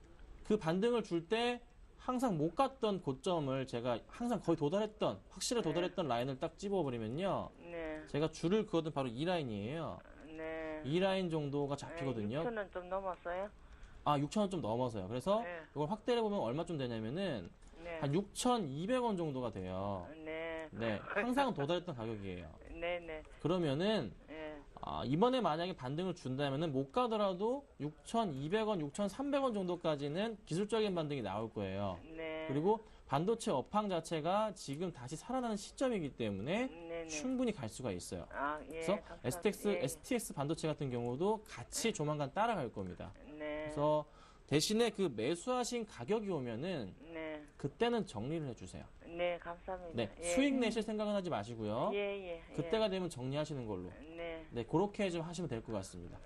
S4: 그 반등을 줄 때 항상 못 갔던 고점을 제가 항상 거의 도달했던 확실하게 도달했던 라인을 딱 집어버리면요.
S5: 네.
S4: 제가 줄을 그어둔 바로 이 라인이에요.
S5: 네.
S4: 이 라인 정도가 잡히거든요.
S5: 6천원 좀 넘었어요?
S4: 6,000원 좀 넘어서요. 그래서
S5: 네.
S4: 이걸 확대해 보면 얼마쯤 되냐면은
S5: 네.
S4: 한 6,200원 정도가 돼요.
S5: 네.
S4: 네, 항상 도달했던 가격이에요.
S5: 네네.
S4: 그러면은
S5: 예.
S4: 이번에 만약에 반등을 준다면은 못 가더라도 6,200원, 6,300원 정도까지는 기술적인 반등이 나올 거예요.
S5: 네.
S4: 그리고 반도체 업황 자체가 지금 다시 살아나는 시점이기 때문에
S5: 네네.
S4: 충분히 갈 수가 있어요.
S5: 예.
S4: 그래서
S5: 감사합니다. 예.
S4: STX 반도체 같은 경우도 같이 조만간 따라갈 겁니다.
S5: 네.
S4: 그래서 대신에 그 매수하신 가격이 오면은
S5: 네.
S4: 그때는 정리를 해주세요.
S5: 네, 감사합니다.
S4: 네,
S5: 예.
S4: 수익 내실 생각은 하지 마시고요.
S5: 예.
S4: 그때가 되면 정리하시는 걸로.
S5: 네.
S4: 네, 그렇게 좀 하시면 될 것 같습니다.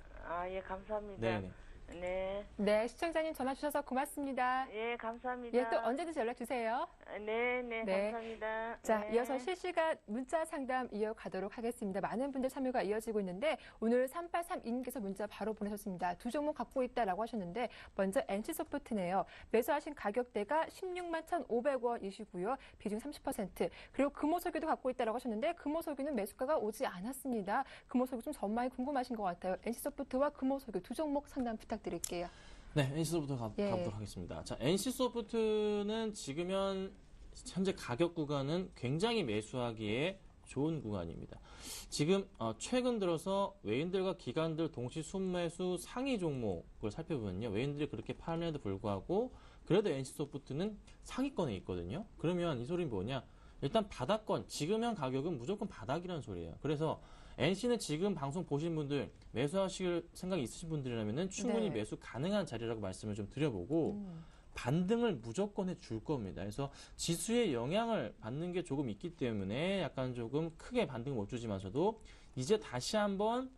S5: 예, 감사합니다.
S4: 네네.
S5: 네.
S1: 네, 시청자님 전화 주셔서 고맙습니다.
S5: 예, 감사합니다.
S1: 예, 또 언제든지 연락 주세요.
S5: 네,
S1: 네.
S5: 감사합니다.
S1: 자,
S5: 네.
S1: 이어서 실시간 문자 상담 이어가도록 하겠습니다. 많은 분들 참여가 이어지고 있는데 오늘 3832님께서 문자 바로 보내셨습니다. 두 종목 갖고 있다라고 하셨는데 먼저 NC소프트네요. 매수하신 가격대가 16만 1,500원이시고요. 비중 30%. 그리고 금호석유도 갖고 있다라고 하셨는데 금호석유는 매수가가 오지 않았습니다. 금호석유 좀 전망이 궁금하신 것 같아요. NC소프트와 금호석유 두 종목 상담 부탁드릴게요.
S4: 네, NC소프트
S1: 예.
S4: 가보도록 하겠습니다. 자, NC소프트는 지금 현재 가격 구간은 굉장히 매수하기에 좋은 구간입니다. 지금 최근 들어서 외인들과 기관들 동시 순매수 상위 종목을 살펴보면요. 외인들이 그렇게 파는에도 불구하고 그래도 NC소프트는 상위권에 있거든요. 그러면 이 소리는 뭐냐? 일단 바닥권, 지금 현 가격은 무조건 바닥이라는 소리예요. 그래서 NC는 지금 방송 보신 분들 매수하실 생각이 있으신 분들이라면 충분히
S1: 네.
S4: 매수 가능한 자리라고 말씀을 좀 드려보고 반등을 무조건 해줄 겁니다. 그래서 지수에 영향을 받는 게 조금 있기 때문에 약간 조금 크게 반등을 못 주지만서도 이제 다시 한번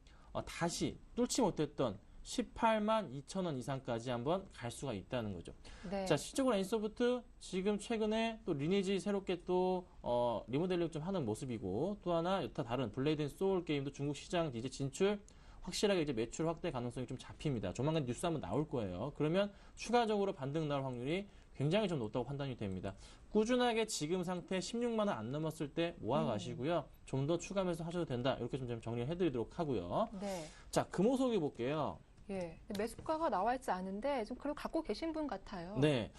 S4: 다시 뚫지 못했던 18만 2천 원 이상까지 한번 갈 수가 있다는 거죠.
S1: 네.
S4: 자, 실적으로 NC소프트 지금 최근에 또 리니지 새롭게 또 리모델링 좀 하는 모습이고 또 하나 여타 다른 블레이드 앤 소울 게임도 중국 시장 이제 진출 확실하게 이제 매출 확대 가능성이 좀 잡힙니다. 조만간 뉴스 한번 나올 거예요. 그러면 추가적으로 반등 나올 확률이 굉장히 좀 높다고 판단이 됩니다. 꾸준하게 지금 상태 16만 원 안 넘었을 때 모아가시고요. 좀 더 추가 매수 하셔도 된다. 이렇게 좀 정리를 해드리도록 하고요.
S1: 네.
S4: 자, 금호석유 볼게요.
S1: 예. 매수가가 나와 있지 않은데 좀 그걸 갖고 계신 분 같아요.
S4: 네.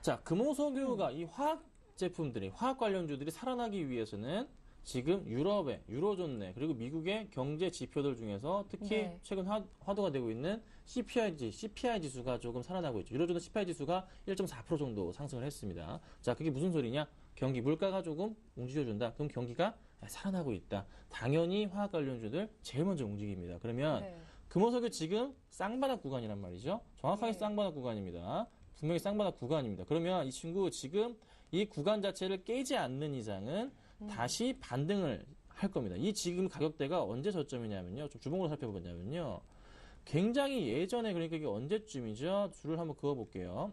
S4: 자, 금호석유가 이 화학 제품들이, 화학 관련주들이 살아나기 위해서는 지금 유럽의, 유로존 내, 그리고 미국의 경제 지표들 중에서 특히
S1: 네.
S4: 최근 화두가 되고 있는 CPI 지수가 조금 살아나고 있죠. 유로존의 CPI 지수가 1.4% 정도 상승을 했습니다. 자, 그게 무슨 소리냐? 경기 물가가 조금 움직여준다. 그럼 경기가 살아나고 있다. 당연히 화학 관련주들 제일 먼저 움직입니다. 그러면
S1: 네.
S4: 금호석유 지금 쌍바닥 구간이란 말이죠. 정확하게
S1: 네.
S4: 쌍바닥 구간입니다. 분명히 쌍바닥 구간입니다. 그러면 이 친구 지금 이 구간 자체를 깨지 않는 이상은 다시 반등을 할 겁니다. 이 지금 가격대가 언제 저점이냐면요. 좀 주봉으로 살펴보냐면요. 굉장히 예전에 그러니까 이게 언제쯤이죠? 줄을 한번 그어볼게요.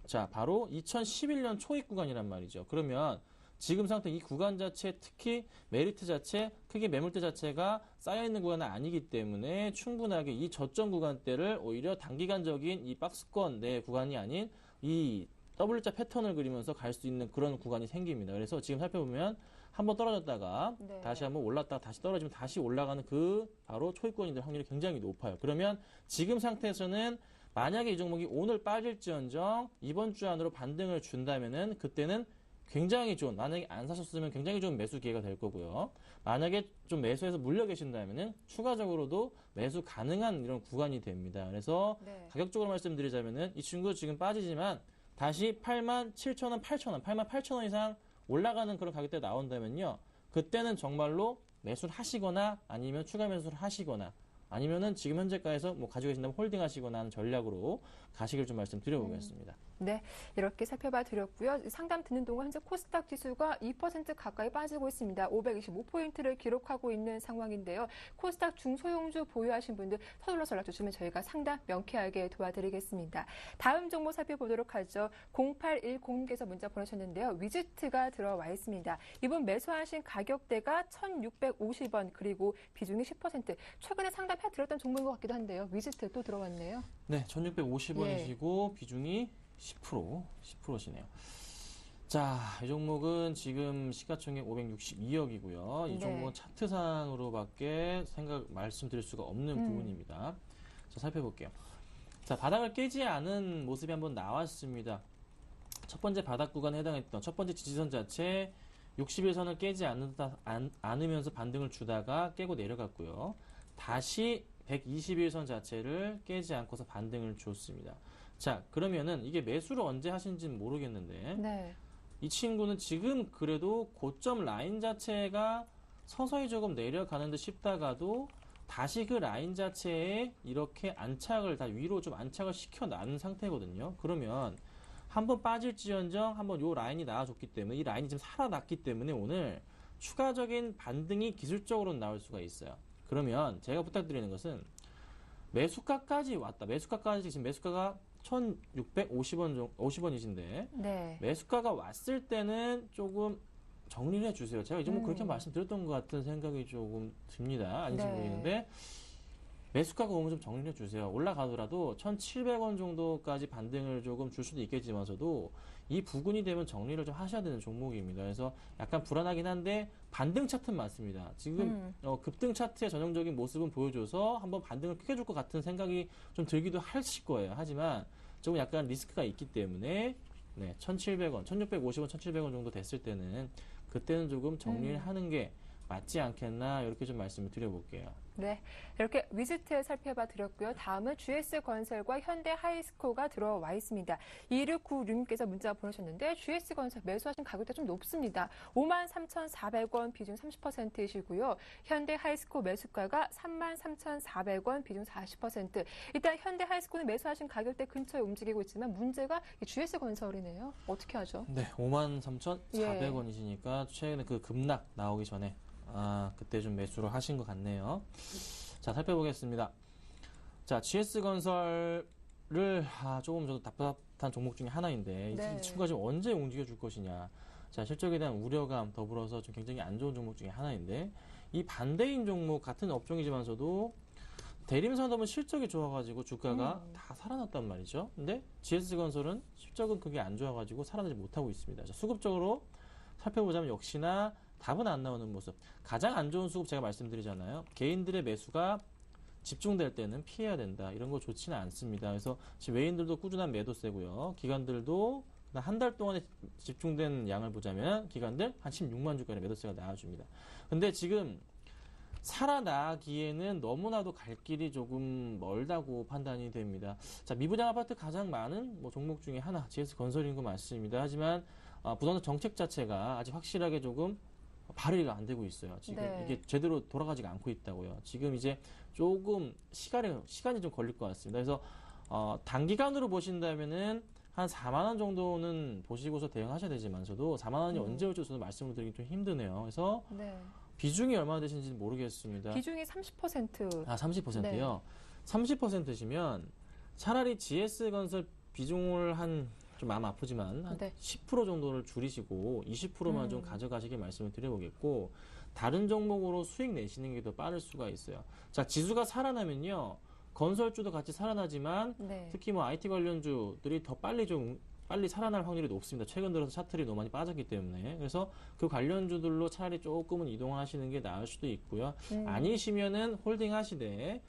S4: 자, 바로 2011년 초입 구간이란 말이죠. 그러면 지금 상태 이 구간 자체 특히 메리트 자체 크게 매물대 자체가 쌓여있는 구간은 아니기 때문에 충분하게 이 저점 구간대를 오히려 단기간적인 이 박스권 내 구간이 아닌 이 W자 패턴을 그리면서 갈 수 있는 그런 구간이 생깁니다. 그래서 지금 살펴보면 한번 떨어졌다가
S1: 네.
S4: 다시 한번 올랐다가 다시 떨어지면 다시 올라가는 그 바로 초입권인들 확률이 굉장히 높아요. 그러면 지금 상태에서는 만약에 이 종목이 오늘 빠질지언정 이번 주 안으로 반등을 준다면은 그때는 굉장히 좋은, 만약에 안 사셨으면 굉장히 좋은 매수 기회가 될 거고요. 만약에 좀 매수해서 물려 계신다면은 추가적으로도 매수 가능한 이런 구간이 됩니다. 그래서
S1: 네.
S4: 가격적으로 말씀드리자면은 이 친구 지금 빠지지만 다시 87,000원, 8,000원, 88,000원 이상 올라가는 그런 가격대 나온다면요. 그때는 정말로 매수를 하시거나 아니면 추가 매수를 하시거나 아니면은 지금 현재가에서 뭐 가지고 계신다면 홀딩 하시거나 하는 전략으로 가시길 좀 말씀드려보겠습니다.
S1: 네, 이렇게 살펴봐 드렸고요. 상담 듣는 동안 현재 코스닥 지수가 2% 가까이 빠지고 있습니다. 525포인트를 기록하고 있는 상황인데요. 코스닥 중소형주 보유하신 분들 서둘러서 연락 주시면 저희가 상담 명쾌하게 도와드리겠습니다. 다음 종목 살펴보도록 하죠. 0810님께서 문자 보내셨는데요. 위즈트가 들어와 있습니다. 이분 매수하신 가격대가 1,650원 그리고 비중이 10%. 최근에 상담해 드렸던 종목인 것 같기도 한데요. 위즈트 또 들어왔네요.
S4: 네, 1,650원이시고 비중이 10%시네요. 자, 이 종목은 지금 시가총액 562억이고요. 이
S1: 네.
S4: 종목은 차트상으로밖에 말씀드릴 수가 없는 부분입니다. 자, 살펴볼게요. 자, 바닥을 깨지 않은 모습이 한번 나왔습니다. 첫 번째 바닥 구간에 해당했던 첫 번째 지지선 자체 60일선을 깨지 않으면서 반등을 주다가 깨고 내려갔고요. 다시 121선 자체를 깨지 않고서 반등을 줬습니다. 자, 그러면은 이게 매수를 언제 하신지는 모르겠는데
S1: 네.
S4: 이 친구는 지금 그래도 고점 라인 자체가 서서히 조금 내려가는 듯 싶다가도 다시 그 라인 자체에 이렇게 안착을 다 위로 좀 안착을 시켜놓은 상태거든요. 그러면 한번 빠질지언정 한번 요 라인이 나와줬기 때문에 이 라인이 지금 살아났기 때문에 오늘 추가적인 반등이 기술적으로는 나올 수가 있어요. 그러면 제가 부탁드리는 것은 매수가까지 왔다. 매수가까지 지금 매수가가 1,650원이신데
S1: 네.
S4: 매수가가 왔을 때는 조금 정리를 해주세요. 제가 이 종목 그렇게 말씀드렸던 것 같은 생각이 조금 듭니다. 아닌지
S1: 네.
S4: 모르겠는데 매수가가 오면 좀 정리를 해주세요. 올라가더라도 1,700원 정도까지 반등을 조금 줄 수도 있겠지만서도 이 부근이 되면 정리를 좀 하셔야 되는 종목입니다. 그래서 약간 불안하긴 한데 반등 차트는 맞습니다. 지금 급등 차트의 전형적인 모습은 보여줘서 한번 반등을 크게 줄 것 같은 생각이 좀 들기도 하실 거예요. 하지만 조금 약간 리스크가 있기 때문에 네, 1,700원, 1,650원, 1,700원 정도 됐을 때는 그때는 조금 정리를 하는 게 맞지 않겠나 이렇게 좀 말씀을 드려볼게요.
S1: 네, 이렇게 위즈트 살펴봐 드렸고요. 다음은 GS건설과 현대하이스코가 들어와 있습니다. 2696님께서 문자 보내셨는데 GS건설 매수하신 가격대 좀 높습니다. 53,400원 비중 30%이시고요. 현대하이스코 매수가가 33,400원 비중 40%. 일단 현대하이스코는 매수하신 가격대 근처에 움직이고 있지만 문제가 이 GS건설이네요. 어떻게 하죠?
S4: 네, 53,400원이시니까 최근에 그 급락 나오기 전에 그때 좀 매수를 하신 것 같네요. 자, 살펴보겠습니다. 자, GS건설을 조금 저도 답답한 종목 중에 하나인데
S1: 네.
S4: 이 친구가 지금 언제 움직여 줄 것이냐. 자, 실적에 대한 우려감 더불어서 좀 굉장히 안 좋은 종목 중에 하나인데 이 반대인 종목 같은 업종이지만서도 대림산업은 실적이 좋아가지고 주가가 다 살아났단 말이죠. 근데 GS건설은 실적은 그게 안 좋아가지고 살아나지 못하고 있습니다. 자, 수급적으로 살펴보자면 역시나 답은 안 나오는 모습. 가장 안 좋은 수급 제가 말씀드리잖아요. 개인들의 매수가 집중될 때는 피해야 된다. 이런 거 좋지는 않습니다. 그래서 지금 외인들도 꾸준한 매도세고요. 기관들도 한 달 동안에 집중된 양을 보자면 기관들 한 16만 주가의 매도세가 나와줍니다. 근데 지금 살아나기에는 너무나도 갈 길이 조금 멀다고 판단이 됩니다. 자, 미분양 아파트 가장 많은 종목 중에 하나, GS건설인 거 맞습니다. 하지만 부동산 정책 자체가 아직 확실하게 조금 발의가 안 되고 있어요. 지금
S1: 네.
S4: 이게 제대로 돌아가지가 않고 있다고요. 지금 이제 조금 시간이 좀 걸릴 것 같습니다. 그래서 단기간으로 보신다면은 한 4만 원 정도는 보시고서 대응하셔야 되지만서도 4만 원이 언제 올지 저는 말씀을 드리기 좀 힘드네요. 그래서
S1: 네.
S4: 비중이 얼마나 되시는지는 모르겠습니다.
S1: 비중이 30%.
S4: 30%요?
S1: 네.
S4: 30%시면 차라리 GS건설 비중을 좀 마음 아프지만 한
S1: 네.
S4: 10% 정도를 줄이시고 20%만 좀 가져가시길 말씀을 드려보겠고 다른 종목으로 수익 내시는 게 더 빠를 수가 있어요. 자, 지수가 살아나면요. 건설주도 같이 살아나지만
S1: 네.
S4: 특히 IT 관련주들이 더 빨리 살아날 확률이 높습니다. 최근 들어서 차트들이 너무 많이 빠졌기 때문에. 그래서 그 관련주들로 차라리 조금은 이동하시는 게 나을 수도 있고요. 아니시면은 홀딩 하시는데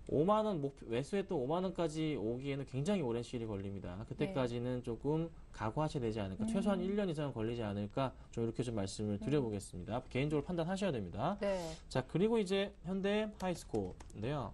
S4: 5만 원 매수했던 5만 원까지 오기에는 굉장히 오랜 시일이 걸립니다. 그때까지는 조금 각오하셔야 되지 않을까. 최소한 1년 이상은 걸리지 않을까. 좀 이렇게 좀 말씀을 드려보겠습니다. 개인적으로 판단하셔야 됩니다.
S1: 네.
S4: 자, 그리고 이제 현대 하이스코어인데요.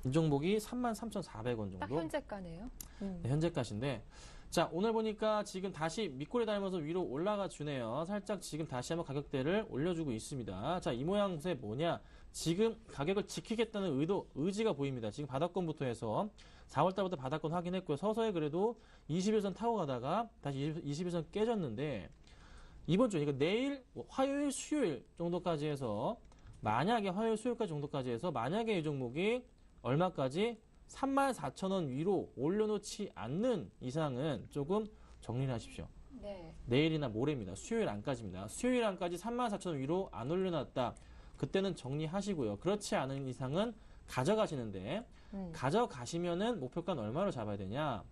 S4: 이 종목이 33,400원 정도.
S1: 딱 현재가네요.
S4: 네, 현재가신데. 자, 오늘 보니까 지금 다시 밑꼬리 닮아서 위로 올라가 주네요. 살짝 지금 다시 한번 가격대를 올려주고 있습니다. 자, 이 모양새 뭐냐? 지금 가격을 지키겠다는 의지가 보입니다. 지금 바닥권부터 해서 4월달부터 바닥권 확인했고요. 서서히 그래도 21선 타고 가다가 다시 21선 깨졌는데 이번 주, 그러니까 내일, 화요일, 수요일 정도까지 해서 만약에 화요일, 수요일까지 정도까지 해서 만약에 이 종목이 얼마까지 34,000원 위로 올려놓지 않는 이상은 조금 정리를 하십시오.
S1: 네.
S4: 내일이나 모레입니다. 수요일 안까지입니다. 수요일 안까지 34,000원 위로 안 올려놨다. 그때는 정리하시고요. 그렇지 않은 이상은 가져가시는데 가져가시면은 목표가는 얼마로 잡아야 되냐?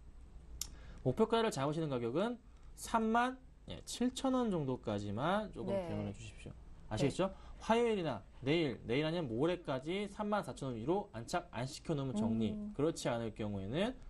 S4: 목표가를 잡으시는 가격은 37,000원 정도까지만 조금
S1: 네.
S4: 대응을 해주십시오. 아시겠죠? 화요일이나 내일 아니면 모레까지 34,000원 위로 안착 안 시켜놓으면 정리. 그렇지 않을 경우에는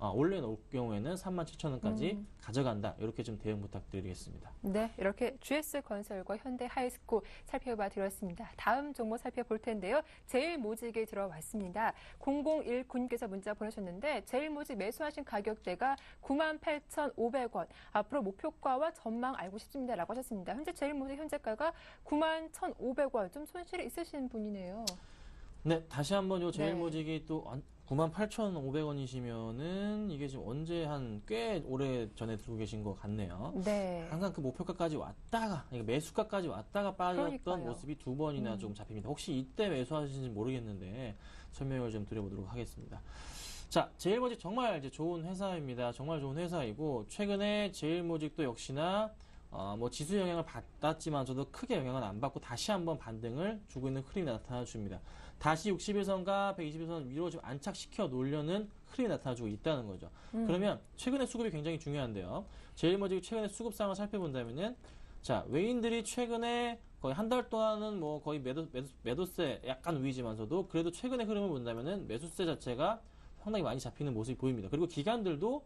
S4: 올려놓을 경우에는 37,000원까지 가져간다. 이렇게 좀 대응 부탁드리겠습니다.
S1: 네, 이렇게 GS건설과 현대 하이스코 살펴봐 드렸습니다. 다음 종목 살펴볼 텐데요. 제일모직에 들어왔습니다. 0019님께서 문자 보내셨는데 제일모직 매수하신 가격대가 98,500원. 앞으로 목표가와 전망 알고 싶습니다라고 하셨습니다. 현재 제일모직 현재가가 91,500원. 좀 손실이 있으신 분이네요.
S4: 네, 다시 한번 요 제일모직이 또 98,500원이시면은 이게 지금 언제 꽤 오래 전에 들고 계신 것 같네요.
S1: 네.
S4: 항상 그 목표가까지 왔다가, 그러니까 매수가까지 왔다가 빠졌던
S1: 그러니까요.
S4: 모습이 두 번이나 좀 잡힙니다. 혹시 이때 매수하시는지 모르겠는데 설명을 좀 드려보도록 하겠습니다. 자, 제일모직 정말 이제 좋은 회사입니다. 정말 좋은 회사이고 최근에 제일모직도 역시나 지수 영향을 받았지만 저도 크게 영향을 안 받고 다시 한번 반등을 주고 있는 흐름이 나타나 줍니다. 다시 61선과 121선 위로 좀 안착시켜 놓으려는 흐름이 나타나주고 있다는 거죠. 그러면 최근에 수급이 굉장히 중요한데요. 제일모직 최근에 수급 상황을 살펴본다면은 자, 외인들이 최근에 거의 한 달 동안은 거의 매도세 약간 우위지만서도 그래도 최근의 흐름을 본다면은 매수세 자체가 상당히 많이 잡히는 모습이 보입니다. 그리고 기관들도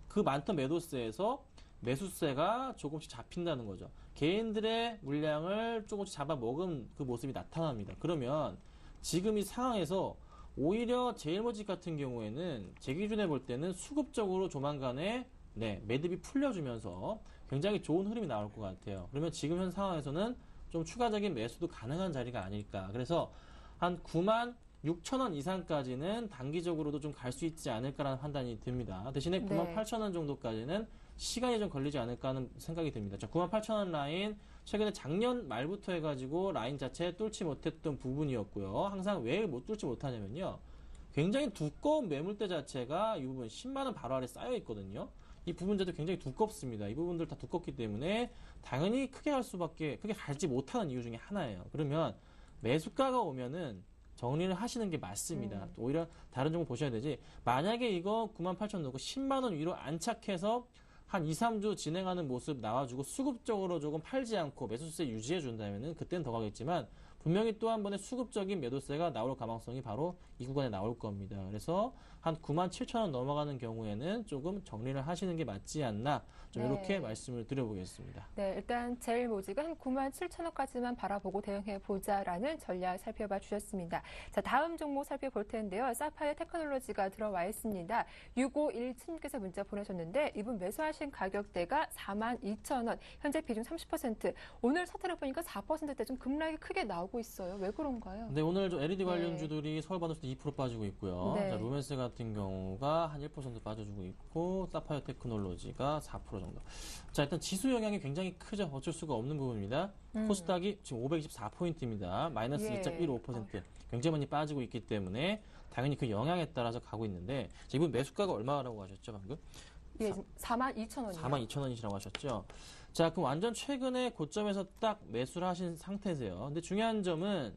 S4: 그 많던 매도세에서 매수세가 조금씩 잡힌다는 거죠. 개인들의 물량을 조금씩 잡아먹은 그 모습이 나타납니다. 그러면 지금 이 상황에서 오히려 제일모직 같은 경우에는 제 기준에 볼 때는 수급적으로 조만간에 매듭이 풀려주면서 굉장히 좋은 흐름이 나올 것 같아요. 그러면 지금 현 상황에서는 좀 추가적인 매수도 가능한 자리가 아닐까. 그래서 한 96,000원 이상까지는 단기적으로도 좀 갈 수 있지 않을까라는 판단이 듭니다. 대신에 98,000원 정도까지는 시간이 좀 걸리지 않을까 하는 생각이 듭니다. 자, 98,000원 라인 최근에 작년 말부터 해가지고 라인 자체 뚫지 못했던 부분이었고요. 항상 왜 못 뚫지 못하냐면요. 굉장히 두꺼운 매물대 자체가 이 부분 10만원 바로 아래 쌓여 있거든요. 이 부분자도 굉장히 두껍습니다. 이 부분들 다 두껍기 때문에 당연히 크게 갈지 못하는 이유 중에 하나예요. 그러면 매수가가 오면은 정리를 하시는 게 맞습니다. 오히려 다른 종목 보셔야 되지. 만약에 이거 98,000원 넣고 10만원 위로 안착해서 한 2, 3주 진행하는 모습 나와주고 수급적으로 조금 팔지 않고 매수세 유지해 준다면은 그때는 더 가겠지만 분명히 또 한 번의 수급적인 매도세가 나올 가능성이 바로 이 구간에 나올 겁니다. 그래서 한 97,000원 넘어가는 경우에는 조금 정리를 하시는 게 맞지 않나 좀 이렇게 말씀을 드려보겠습니다.
S1: 네, 일단 제일모직은 한 97,000원까지만 바라보고 대응해보자라는 전략 살펴봐 주셨습니다. 자, 다음 종목 살펴볼 텐데요. 사파이어 테크놀로지가 들어와 있습니다. 6517님께서 문자 보내셨는데 이분 매수하신 가격대가 42,000원, 현재 비중 30%. 오늘 차트를 보니까 4%대 좀 급락이 크게 나오고 있어요. 왜 그런가요?
S4: 네, 오늘 좀 LED 관련주들이 서울 반도체도 2% 빠지고 있고요.
S1: 네.
S4: 자, 루멘스 같은 경우가 한 1% 빠져주고 있고 사파이어 테크놀로지가 4% 정도. 자, 일단 지수 영향이 굉장히 크죠. 어쩔 수가 없는 부분입니다. 코스닥이 지금 524포인트입니다. 마이너스 2.15%. 굉장히 많이 빠지고 있기 때문에 당연히 그 영향에 따라서 가고 있는데 자, 이분 매수가가 얼마라고 하셨죠, 방금?
S1: 예, 42,000원이요.
S4: 42,000원이시라고 하셨죠. 자, 그럼 완전 최근에 고점에서 딱 매수를 하신 상태세요. 근데 중요한 점은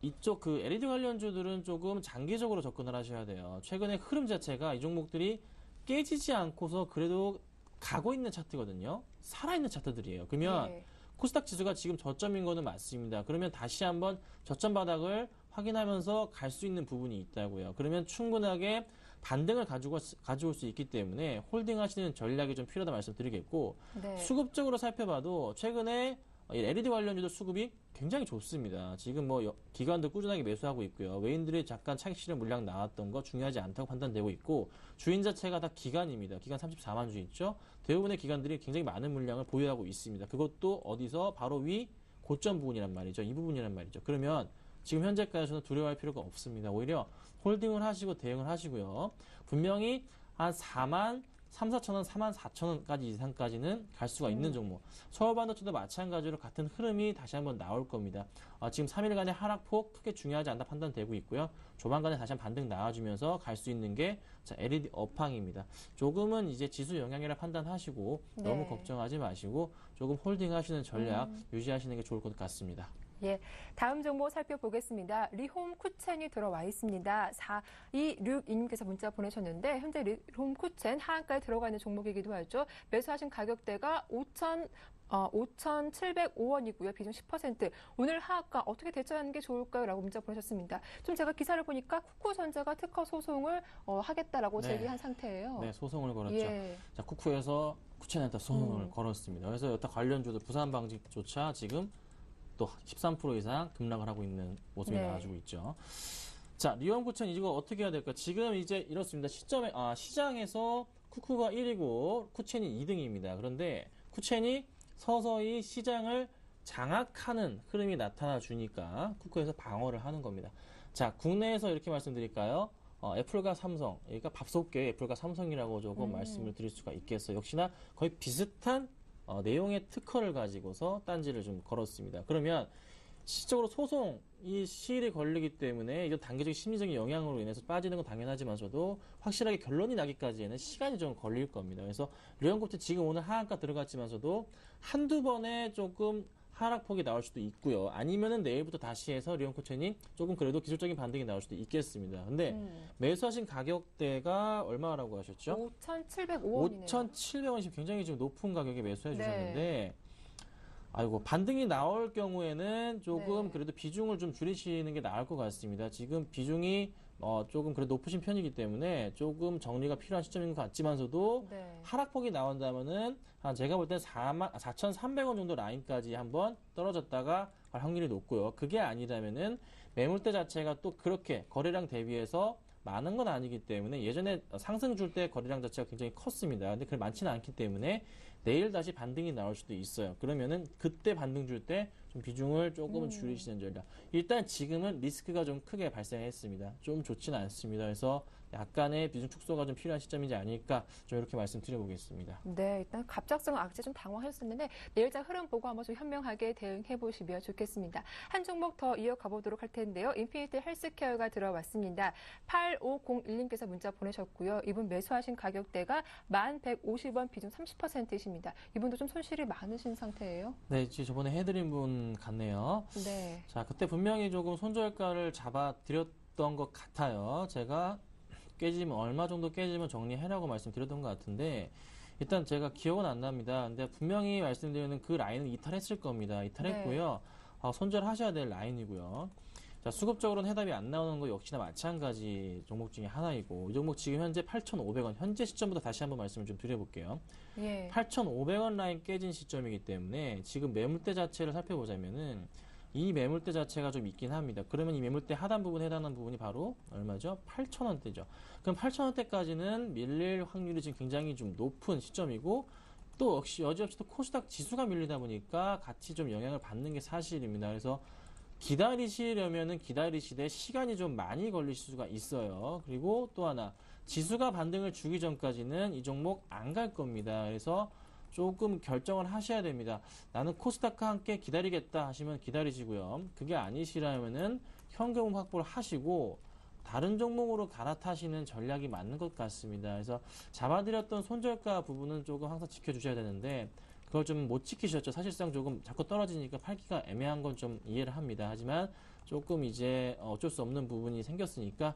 S4: 이쪽 그 LED 관련주들은 조금 장기적으로 접근을 하셔야 돼요. 최근에 흐름 자체가 이 종목들이 깨지지 않고서 그래도 가고 있는 차트거든요. 살아있는 차트들이에요. 그러면 코스닥 지수가 지금 저점인 거는 맞습니다. 그러면 다시 한번 저점 바닥을 확인하면서 갈 수 있는 부분이 있다고요. 그러면 충분하게 반등을 가져올 수 있기 때문에 홀딩 하시는 전략이 좀 필요하다 말씀드리겠고,
S1: 네.
S4: 수급적으로 살펴봐도 최근에 LED 관련주도 수급이 굉장히 좋습니다. 지금 뭐 기관도 꾸준하게 매수하고 있고요. 외인들이 잠깐 차익 실현 물량 나왔던 거 중요하지 않다고 판단되고 있고, 주인 자체가 다 기관입니다. 기관 34만 주 있죠. 대부분의 기관들이 굉장히 많은 물량을 보유하고 있습니다. 그것도 어디서 바로 위 고점 부분이란 말이죠. 이 부분이란 말이죠. 그러면 지금 현재까지는 두려워할 필요가 없습니다. 오히려 홀딩을 하시고 대응을 하시고요. 분명히 한 4만 3, 4천 원, 4만 4천 원까지 이상까지는 갈 수가 있는 종목. 서울반도체도 마찬가지로 같은 흐름이 다시 한번 나올 겁니다. 지금 3일간의 하락폭 크게 중요하지 않다 판단되고 있고요. 조만간에 다시 한번 반등 나와주면서 갈 수 있는 게 LED 업황입니다. 조금은 이제 지수 영향이라 판단하시고
S1: 네.
S4: 너무 걱정하지 마시고 조금 홀딩하시는 전략 유지하시는 게 좋을 것 같습니다.
S1: 예, 다음 정보 살펴보겠습니다. 리홈 쿠첸이 들어와 있습니다. 4262님께서 문자 보내셨는데 현재 리홈 쿠첸 하한가에 들어가 있는 종목이기도 하죠. 매수하신 가격대가 5,705원이고요. 비중 10%. 오늘 하한가 어떻게 대처하는 게 좋을까요? 라고 문자 보내셨습니다. 좀 제가 기사를 보니까 쿠쿠전자가 특허 소송을 하겠다라고
S4: 네.
S1: 제기한 상태예요.
S4: 네, 소송을 걸었죠.
S1: 예.
S4: 자, 쿠쿠에서 쿠첸한테 소송을 걸었습니다. 그래서 여타 관련주도 부산방직조차 지금 또 13% 이상 급락을 하고 있는 모습이
S1: 네.
S4: 나와주고 있죠. 자, 리온쿠첸 이거 어떻게 해야 될까? 지금 이제 이렇습니다. 시장에서 쿠쿠가 1위고 쿠첸이 2등입니다. 그런데 쿠첸이 서서히 시장을 장악하는 흐름이 나타나 주니까 쿠쿠에서 방어를 하는 겁니다. 자, 국내에서 이렇게 말씀드릴까요? 애플과 삼성, 그러니까 밥솥계 애플과 삼성이라고 조금 말씀을 드릴 수가 있겠어요. 역시나 거의 비슷한 내용의 특허를 가지고서 딴지를 좀 걸었습니다. 그러면 실질적으로 소송이 시일이 걸리기 때문에 이건 단계적 심리적인 영향으로 인해서 빠지는 건 당연하지만서도 확실하게 결론이 나기까지에는 시간이 좀 걸릴 겁니다. 그래서 리온코트 지금 오늘 하한가 들어갔지만서도 한두 번에 조금 하락폭이 나올 수도 있고요. 아니면은 내일부터 다시 해서 리온코첸이 조금 그래도 기술적인 반등이 나올 수도 있겠습니다. 근데 매수하신 가격대가 얼마라고 하셨죠?
S1: 5,705원이네요.
S4: 5,700원이 굉장히 지금 높은 가격에 매수해
S1: 네.
S4: 주셨는데, 아이고, 반등이 나올 경우에는 조금
S1: 네.
S4: 그래도 비중을 좀 줄이시는 게 나을 것 같습니다. 지금 비중이 조금 그래도 높으신 편이기 때문에 조금 정리가 필요한 시점인 것 같지만서도
S1: 네.
S4: 하락폭이 나온다면은 한 제가 볼 땐 4,300원 정도 라인까지 한번 떨어졌다가 갈 확률이 높고요. 그게 아니라면은 매물대 자체가 또 그렇게 거래량 대비해서 많은 건 아니기 때문에 예전에 상승 줄 때 거래량 자체가 굉장히 컸습니다. 근데 그게 많지는 않기 때문에 내일 다시 반등이 나올 수도 있어요. 그러면은 그때 반등 줄 때 좀 비중을 조금은 줄이시는 전략. 일단 지금은 리스크가 좀 크게 발생했습니다. 좀 좋지는 않습니다. 그래서 약간의 비중 축소가 좀 필요한 시점이지 아닐까 좀 이렇게 말씀드려보겠습니다.
S1: 네, 일단 갑작스러운 악재 좀 당황하셨었는데 내일자 흐름 보고 한번 좀 현명하게 대응해 보시면 좋겠습니다. 한 종목 더 이어가 보도록 할 텐데요. 인피니트 헬스케어가 들어왔습니다. 8501님께서 문자 보내셨고요. 이분 매수하신 가격대가 1,150원 비중 30%이십니다. 이분도 좀 손실이 많으신 상태예요.
S4: 네, 지금 저번에 해드린 분 같네요.
S1: 네.
S4: 자, 그때 분명히 조금 손절가를 잡아드렸던 것 같아요. 제가 얼마 정도 깨지면 정리해라고 말씀드렸던 것 같은데, 일단 제가 기억은 안 납니다. 근데 분명히 말씀드리는 그 라인은 이탈했을 겁니다. 이탈했고요. 손절하셔야 될 라인이고요. 자, 수급적으로는 해답이 안 나오는 거 역시나 마찬가지 종목 중에 하나이고, 이 종목 지금 현재 8,500원, 현재 시점부터 다시 한번 말씀을 좀 드려볼게요.
S1: 예.
S4: 8,500원 라인 깨진 시점이기 때문에 지금 매물대 자체를 살펴보자면은 이 매물대 자체가 좀 있긴 합니다. 그러면 이 매물대 하단 부분에 해당하는 부분이 바로 얼마죠? 8,000원대죠. 그럼 8,000원대까지는 밀릴 확률이 지금 굉장히 좀 높은 시점이고, 또 역시 여지없이 또 코스닥 지수가 밀리다 보니까 같이 좀 영향을 받는 게 사실입니다. 그래서 기다리시려면은 기다리시되 시간이 좀 많이 걸리실 수가 있어요. 그리고 또 하나, 지수가 반등을 주기 전까지는 이 종목 안 갈 겁니다. 그래서 조금 결정을 하셔야 됩니다. 나는 코스닥과 함께 기다리겠다 하시면 기다리시고요. 그게 아니시라면은 현금 확보를 하시고 다른 종목으로 갈아타시는 전략이 맞는 것 같습니다. 그래서 잡아드렸던 손절가 부분은 조금 항상 지켜주셔야 되는데 그걸 좀 못 지키셨죠. 사실상 조금 자꾸 떨어지니까 팔기가 애매한 건 좀 이해를 합니다. 하지만 조금 이제 어쩔 수 없는 부분이 생겼으니까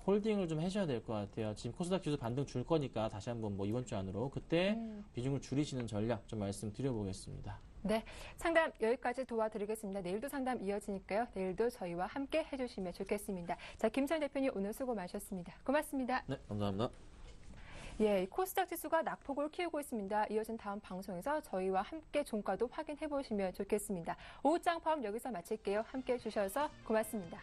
S4: 홀딩을 좀 하셔야 될 것 같아요. 지금 코스닥 지수 반등 줄 거니까 다시 한번 이번 주 안으로 그때 비중을 줄이시는 전략 좀 말씀드려보겠습니다.
S1: 네, 상담 여기까지 도와드리겠습니다. 내일도 상담 이어지니까요. 내일도 저희와 함께 해주시면 좋겠습니다. 자, 김천 대표님 오늘 수고 많으셨습니다. 고맙습니다.
S4: 네, 감사합니다.
S1: 예, 코스닥 지수가 낙폭을 키우고 있습니다. 이어진 다음 방송에서 저희와 함께 종가도 확인해 보시면 좋겠습니다. 오후장 파업 여기서 마칠게요. 함께 해주셔서 고맙습니다.